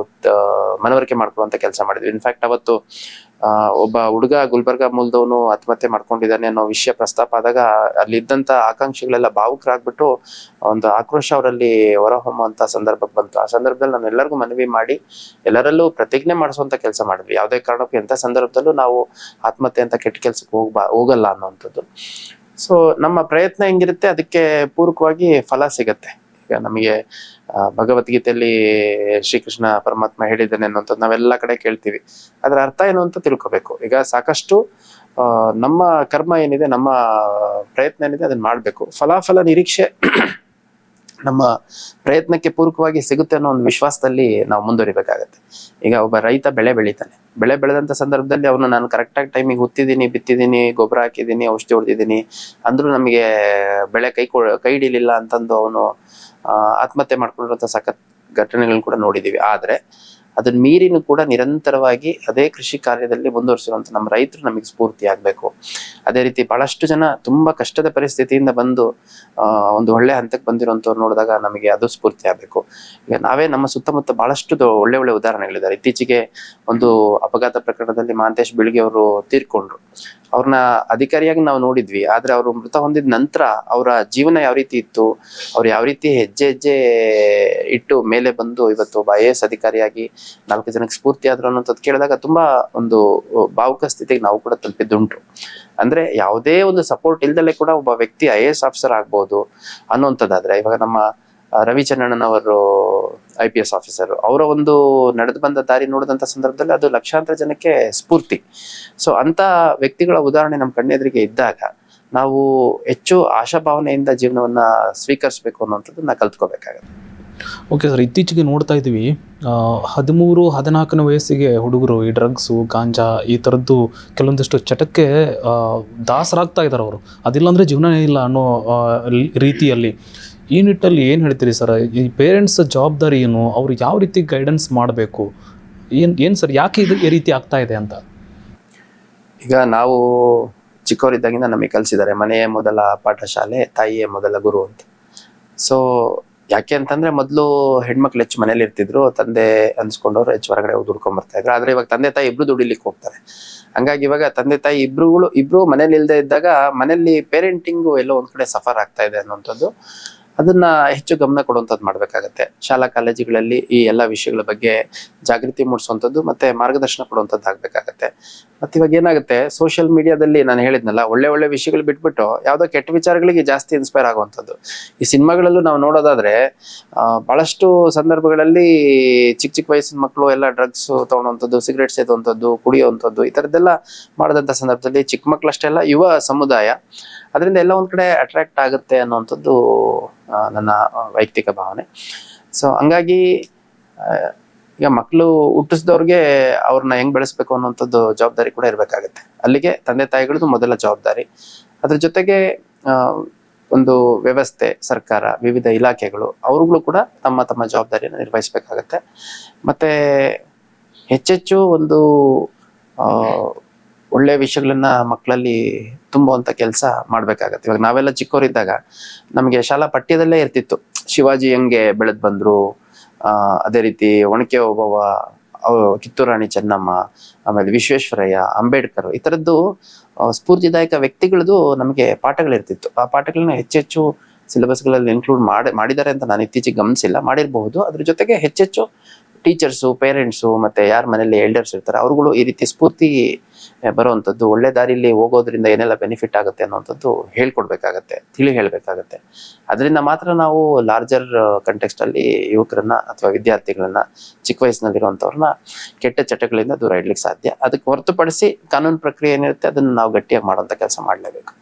Speaker 2: ಮನವರಿಕೆ ಮಾಡ್ಕೊಳ್ಳುವಂತ ಕೆಲಸ ಮಾಡಿದ್ವಿ. ಇನ್ಫ್ಯಾಕ್ಟ್ ಅವತ್ತು ಒಬ್ಬ ಹುಡುಗ ಗುಲ್ಬರ್ಗಾ ಮೂಲದವನು ಆತ್ಮಹತ್ಯೆ ಮಾಡ್ಕೊಂಡಿದ್ದಾನೆ ಅನ್ನೋ ವಿಷಯ ಪ್ರಸ್ತಾಪ ಆದಾಗ ಅಲ್ಲಿದ್ದಂತ ಆಕಾಂಕ್ಷಿಗಳೆಲ್ಲ ಭಾವುಕರಾಗ್ಬಿಟ್ಟು ಒಂದು ಆಕ್ರೋಶ ಅವರಲ್ಲಿ ಹೊರಹೊಮ್ಮುವಂತ ಸಂದರ್ಭ ಬಂತು. ಆ ಸಂದರ್ಭದಲ್ಲಿ ನಾನು ಎಲ್ಲರಿಗೂ ಮನವಿ ಮಾಡಿ ಎಲ್ಲರಲ್ಲೂ ಪ್ರತಿಜ್ಞೆ ಮಾಡಿಸುವಂತ ಕೆಲಸ ಮಾಡಿದ್ವಿ. ಯಾವುದೇ ಕಾರಣಕ್ಕೂ ಎಂತ ಸಂದರ್ಭದಲ್ಲೂ ನಾವು ಆತ್ಮಹತ್ಯೆ ಅಂತ ಕೆಟ್ಟ ಕೆಲ್ಸಕ್ಕೆ ಹೋಗಲ್ಲ ಅನ್ನುವಂಥದ್ದು. ಸೊ ನಮ್ಮ ಪ್ರಯತ್ನ ಹೆಂಗಿರುತ್ತೆ ಅದಕ್ಕೆ ಪೂರಕವಾಗಿ ಫಲ ಸಿಗತ್ತೆ. ಈಗ ನಮಗೆ ಭಗವದ್ಗೀತೆಯಲ್ಲಿ ಶ್ರೀಕೃಷ್ಣ ಪರಮಾತ್ಮ ಹೇಳಿದ್ದಾನೆ ಅನ್ನುವಂಥದ್ದು ನಾವೆಲ್ಲ ಕಡೆ ಕೇಳ್ತೀವಿ. ಅದ್ರ ಅರ್ಥ ಏನು ಅಂತ ತಿಳ್ಕೊಬೇಕು. ಈಗ ಸಾಕಷ್ಟು ನಮ್ಮ ಕರ್ಮ ಏನಿದೆ, ನಮ್ಮ ಪ್ರಯತ್ನ ಏನಿದೆ ಅದನ್ನ ಮಾಡ್ಬೇಕು. ಫಲಾಫಲ ನಿರೀಕ್ಷೆ ನಮ್ಮ ಪ್ರಯತ್ನಕ್ಕೆ ಪೂರಕವಾಗಿ ಸಿಗುತ್ತೆ ಅನ್ನೋ ಒಂದು ವಿಶ್ವಾಸದಲ್ಲಿ ನಾವು ಮುಂದುವರಿಬೇಕಾಗತ್ತೆ. ಈಗ ಒಬ್ಬ ರೈತ ಬೆಳೆ ಬೆಳಿತಾನೆ, ಬೆಳೆ ಬೆಳೆದಂತ ಸಂದರ್ಭದಲ್ಲಿ ಅವನು ನಾನು ಕರೆಕ್ಟಾಗಿ ಟೈಮಿಗೆ ಹುತ್ತಿದ್ದೀನಿ, ಬಿತ್ತಿದ್ದೀನಿ, ಗೊಬ್ಬರ ಹಾಕಿದ್ದೀನಿ, ಔಷಧಿ ಹೊಡೆದಿದ್ದೀನಿ ಅಂದ್ರೂ ನಮಗೆ ಬೆಳೆ ಕೈ ಹಿಡಿಲಿಲ್ಲ ಅಂತಂದು ಅವನು ಆತ್ಮಹತ್ಯೆ ಮಾಡ್ಕೊಂಡಿರುವಂತ ಸಖತ್ ಘಟನೆಗಳನ್ನ ಕೂಡ ನೋಡಿದೀವಿ. ಆದ್ರೆ ಅದನ್ನ ಮೀರಿನೂ ಕೂಡ ನಿರಂತರವಾಗಿ ಅದೇ ಕೃಷಿ ಕಾರ್ಯದಲ್ಲಿ ಮುಂದುವರಿಸಿರುವಂತ ನಮ್ಮ ರೈತರು ನಮಗೆ ಸ್ಫೂರ್ತಿ ಆಗ್ಬೇಕು. ಅದೇ ರೀತಿ ಬಹಳಷ್ಟು ಜನ ತುಂಬಾ ಕಷ್ಟದ ಪರಿಸ್ಥಿತಿಯಿಂದ ಬಂದು ಒಂದು ಒಳ್ಳೆ ಹಂತಕ್ಕೆ ಬಂದಿರುವಂತವ್ರು ನೋಡಿದಾಗ ನಮಗೆ ಅದು ಸ್ಫೂರ್ತಿ ಆಗ್ಬೇಕು. ಈಗ ನಾವೇ ನಮ್ಮ ಸುತ್ತಮುತ್ತ ಬಹಳಷ್ಟು ಒಳ್ಳೆ ಒಳ್ಳೆ ಉದಾಹರಣೆಗಳಿದ್ದಾರೆ. ಇತ್ತೀಚೆಗೆ ಒಂದು ಅಪಘಾತ ಪ್ರಕರಣದಲ್ಲಿ ಮಹಾಂತೇಶ್ ಬೀಳ್ಗಿ ಅವರು ತೀರ್ಕೊಂಡ್ರು. ಅವ್ರನ್ನ ಅಧಿಕಾರಿಯಾಗಿ ನಾವು ನೋಡಿದ್ವಿ, ಆದ್ರೆ ಅವರು ಮೃತ ಹೊಂದಿದ ನಂತರ ಅವರ ಜೀವನ ಯಾವ ರೀತಿ ಇತ್ತು, ಅವ್ರು ಯಾವ ರೀತಿ ಹೆಜ್ಜೆ ಇಟ್ಟು ಮೇಲೆ ಬಂದು ಇವತ್ತು ಒಬ್ಬ IAS ಅಧಿಕಾರಿಯಾಗಿ 4 ಜನಕ್ಕೆ ಸ್ಫೂರ್ತಿ ಆದ್ರು ಅನ್ನೋಂಥದ್ದು ಕೇಳಿದಾಗ ತುಂಬಾ ಒಂದು ಭಾವುಕ ಸ್ಥಿತಿಗೆ ನಾವು ಕೂಡ ತಲುಪಿದ್ದುಂಟು. ಅಂದ್ರೆ ಯಾವುದೇ ಒಂದು ಸಪೋರ್ಟ್ ಇಲ್ದಲೆ ಕೂಡ ಒಬ್ಬ ವ್ಯಕ್ತಿ IAS ಆಫೀಸರ್ ಆಗ್ಬಹುದು ಅನ್ನುವಂಥದ್ದಾದ್ರೆ, ಇವಾಗ ನಮ್ಮ ರವಿಚಂದ್ರನ್ ಅವರು IPS ಆಫೀಸರ್, ಅವರ ಒಂದು ನಡೆದು ಬಂದ ದಾರಿ ನೋಡಿದಂತ ಸಂದರ್ಭದಲ್ಲಿ ಅದು ಲಕ್ಷಾಂತರ ಜನಕ್ಕೆ ಸ್ಫೂರ್ತಿ. ಸೊ ಅಂತ ವ್ಯಕ್ತಿಗಳ ಉದಾಹರಣೆ ನಮ್ಮ ಕಣ್ಣೆದುರಿಗೆ ಇದ್ದಾಗ ನಾವು ಹೆಚ್ಚು ಆಶಾಭಾವನೆಯಿಂದ ಜೀವನವನ್ನ ಸ್ವೀಕರಿಸಬೇಕು ಅನ್ನುವಂಥದ್ದನ್ನ ಕಲ್ತ್ಕೋಬೇಕಾಗುತ್ತೆ.
Speaker 1: ಓಕೆ ಸರ್, ಇತ್ತೀಚೆಗೆ ನೋಡ್ತಾ ಇದ್ದೀವಿ 13-14 ವಯಸ್ಸಿಗೆ ಹುಡುಗರು ಈ ಡ್ರಗ್ಸು, ಗಾಂಜಾ ಈ ಥರದ್ದು ಕೆಲವೊಂದಿಷ್ಟು ಚಟಕ್ಕೆ ದಾಸರಾಗ್ತಾ ಇದ್ದಾರೆ ಅವರು. ಅದಿಲ್ಲಾಂದರೆ ಜೀವನನೇ ಇಲ್ಲ ಅನ್ನೋ ರೀತಿಯಲ್ಲಿ. ಈ ನಿಟ್ಟಲ್ಲಿ ಏನು ಹೇಳ್ತೀರಿ ಸರ್? ಈ ಪೇರೆಂಟ್ಸ್ ಜವಾಬ್ದಾರಿ ಏನು? ಅವ್ರು ಯಾವ ರೀತಿ ಗೈಡೆನ್ಸ್ ಮಾಡಬೇಕು? ಏನು ಸರ್, ಯಾಕೆ ಇದು ಈ ರೀತಿ ಆಗ್ತಾ ಇದೆ ಅಂತ?
Speaker 2: ಈಗ ನಾವು ಚಿಕ್ಕವರಿದ್ದಾಗಿಂದ ನಮಗೆ ಕಲಿಸಿದ್ದಾರೆ, ಮನೆಯೇ ಮೊದಲ ಪಾಠಶಾಲೆ, ತಾಯಿಯೇ ಮೊದಲ ಗುರು ಅಂತ. ಸೊ ಯಾಕೆ ಅಂತಂದ್ರೆ ಮೊದಲು ಹೆಣ್ಮಕ್ಳು ಹೆಚ್ಚು ಮನೇಲಿ ಇರ್ತಿದ್ರು, ತಂದೆ ಅನ್ಸ್ಕೊಂಡವ್ರು ಹೆಚ್ಚು ಹೊರಗಡೆ ಹೋಗಿ ದುಡ್ಕೊಂಡ್ ಬರ್ತಾ ಇದ್ರು. ಆದ್ರೆ ಇವಾಗ ತಂದೆ ತಾಯಿ ಇಬ್ರು ದುಡಿಲಿಕ್ಕೆ ಹೋಗ್ತಾರೆ. ಹಂಗಾಗಿ ಇವಾಗ ತಂದೆ ತಾಯಿ ಇಬ್ರು ಮನೇಲಿ ಇಲ್ದೇ ಇದ್ದಾಗ ಮನೇಲಿ ಪೇರೆಂಟಿಂಗು ಎಲ್ಲೋ ಒಂದ್ ಕಡೆ ಸಫರ್ ಆಗ್ತಾ ಇದೆ ಅನ್ನುವಂಥದ್ದು. ಅದನ್ನ ಹೆಚ್ಚು ಗಮನ ಕೊಡುವಂಥದ್ದು ಮಾಡ್ಬೇಕಾಗತ್ತೆ. ಶಾಲಾ ಕಾಲೇಜುಗಳಲ್ಲಿ ಈ ಎಲ್ಲಾ ವಿಷಯಗಳ ಬಗ್ಗೆ ಜಾಗೃತಿ ಮೂಡಿಸುವಂಥದ್ದು ಮತ್ತೆ ಮಾರ್ಗದರ್ಶನ ಕೊಡುವಂಥದ್ದು ಆಗ್ಬೇಕಾಗತ್ತೆ. ಮತ್ತೆ ಇವಾಗ ಏನಾಗುತ್ತೆ, ಸೋಷಿಯಲ್ ಮೀಡಿಯಾದಲ್ಲಿ ನಾನು ಹೇಳಿದ್ನಲ್ಲ, ಒಳ್ಳೆ ವಿಷಯಗಳು ಬಿಟ್ಬಿಟ್ಟು ಯಾವ್ದೋ ಕೆಟ್ಟ ವಿಚಾರಗಳಿಗೆ ಜಾಸ್ತಿ ಇನ್ಸ್ಪೈರ್ ಆಗುವಂಥದ್ದು. ಈ ಸಿನಿಮಾಗಳಲ್ಲೂ ನಾವು ನೋಡೋದಾದ್ರೆ ಬಹಳಷ್ಟು ಸಂದರ್ಭಗಳಲ್ಲಿ ಚಿಕ್ಕ ವಯಸ್ಸಿನ ಮಕ್ಕಳು ಎಲ್ಲ ಡ್ರಗ್ಸ್ ತಗೊಳುವಂಥದ್ದು, ಸಿಗರೇಟ್ ಸೇದುವಂಥದ್ದು, ಕುಡಿಯುವಂಥದ್ದು, ಈ ತರದ್ದೆಲ್ಲ ಮಾಡದಂತ ಸಂದರ್ಭದಲ್ಲಿ ಚಿಕ್ಕ ಮಕ್ಕಳಷ್ಟೆಲ್ಲ ಯುವ ಸಮುದಾಯ ಅದರಿಂದ ಎಲ್ಲ ಒಂದ್ ಕಡೆ ಅಟ್ರಾಕ್ಟ್ ಆಗುತ್ತೆ ಅನ್ನುವಂಥದ್ದು ನನ್ನ ವೈಯಕ್ತಿಕ ಭಾವನೆ. ಸೊ ಹಂಗಾಗಿ ಈಗ ಮಕ್ಕಳು ಹುಟ್ಟಿಸಿದವ್ರಿಗೆ ಅವ್ರನ್ನ ಹೆಂಗ್ ಬೆಳೆಸ್ಬೇಕು ಅನ್ನುವಂಥದ್ದು ಜವಾಬ್ದಾರಿ ಕೂಡ ಇರ್ಬೇಕಾಗತ್ತೆ. ಅಲ್ಲಿಗೆ ತಂದೆ ತಾಯಿಗಳದ್ದು ಮೊದಲ ಜವಾಬ್ದಾರಿ. ಅದ್ರ ಜೊತೆಗೆ ಒಂದು ವ್ಯವಸ್ಥೆ, ಸರ್ಕಾರ, ವಿವಿಧ ಇಲಾಖೆಗಳು ಅವ್ರುಗಳು ಕೂಡ ತಮ್ಮ ಜವಾಬ್ದಾರಿಯನ್ನು ನಿರ್ವಹಿಸ್ಬೇಕಾಗತ್ತೆ. ಮತ್ತೆ ಹೆಚ್ಚೆಚ್ಚು ಒಂದು ಒಳ್ಳೆ ವಿಷಯಗಳನ್ನ ಮಕ್ಕಳಲ್ಲಿ ತುಂಬುವಂತ ಕೆಲಸ ಮಾಡ್ಬೇಕಾಗತ್ತೆ. ಇವಾಗ ನಾವೆಲ್ಲ ಚಿಕ್ಕವರಿದ್ದಾಗ ನಮ್ಗೆ ಶಾಲಾ ಪಠ್ಯದಲ್ಲೇ ಇರ್ತಿತ್ತು, ಶಿವಾಜಿ ಹೆಂಗೆ ಬೆಳೆದ್ ಬಂದ್ರು, ಅದೇ ರೀತಿ ಒಣಕೆ ಓಬವ್ವ, ಕಿತ್ತೂರು ರಾಣಿ ಚೆನ್ನಮ್ಮ, ಆಮೇಲೆ ವಿಶ್ವೇಶ್ವರಯ್ಯ, ಅಂಬೇಡ್ಕರ್, ಈ ತರದ್ದು ಸ್ಫೂರ್ತಿದಾಯಕ ವ್ಯಕ್ತಿಗಳದ್ದು ನಮಗೆ ಪಾಠಗಳಿರ್ತಿತ್ತು. ಆ ಪಾಠಗಳನ್ನ ಹೆಚ್ಚೆಚ್ಚು ಸಿಲೆಬಸ್ಗಳಲ್ಲಿ ಇನ್ಕ್ಲೂಡ್ ಮಾಡಿದ್ದಾರೆ ಅಂತ ನಾನು ಇತ್ತೀಚೆಗೆ ಗಮನಿಸಿಲ್ಲ, ಮಾಡಿರಬಹುದು. ಅದ್ರ ಜೊತೆಗೆ ಹೆಚ್ಚೆಚ್ಚು ಟೀಚರ್ಸು, ಪೇರೆಂಟ್ಸು ಮತ್ತೆ ಯಾರ ಮನೇಲಿ ಎಲ್ಡರ್ಸ್ ಇರ್ತಾರೆ ಅವ್ರುಗಳು ಈ ರೀತಿ ಸ್ಫೂರ್ತಿ ಬರುವಂಥದ್ದು, ಒಳ್ಳೆ ದಾರಿಲಿ ಹೋಗೋದ್ರಿಂದ ಏನೆಲ್ಲ ಬೆನಿಫಿಟ್ ಆಗುತ್ತೆ ಅನ್ನುವಂಥದ್ದು ಹೇಳ್ಕೊಡ್ಬೇಕಾಗತ್ತೆ, ಹೇಳ್ಬೇಕಾಗತ್ತೆ. ಅದರಿಂದ ಮಾತ್ರ ನಾವು ಲಾರ್ಜರ್ ಕಂಟೆಕ್ಸ್ಟ್ ಅಲ್ಲಿ ಯುವಕರನ್ನ ಅಥವಾ ವಿದ್ಯಾರ್ಥಿಗಳನ್ನ, ಚಿಕ್ಕ ವಯಸ್ಸಿನಲ್ಲಿರುವಂತವ್ರನ್ನ ಕೆಟ್ಟ ಚಟಗಳಿಂದ ದೂರ ಇಡ್ಲಿಕ್ಕೆ ಸಾಧ್ಯ. ಅದಕ್ಕೆ ಹೊರತುಪಡಿಸಿ ಕಾನೂನು ಪ್ರಕ್ರಿಯೆ ಏನಿರುತ್ತೆ ಅದನ್ನ ನಾವು ಗಟ್ಟಿಯಾಗಿ ಮಾಡುವಂತ ಕೆಲಸ ಮಾಡ್ಲೇಬೇಕು.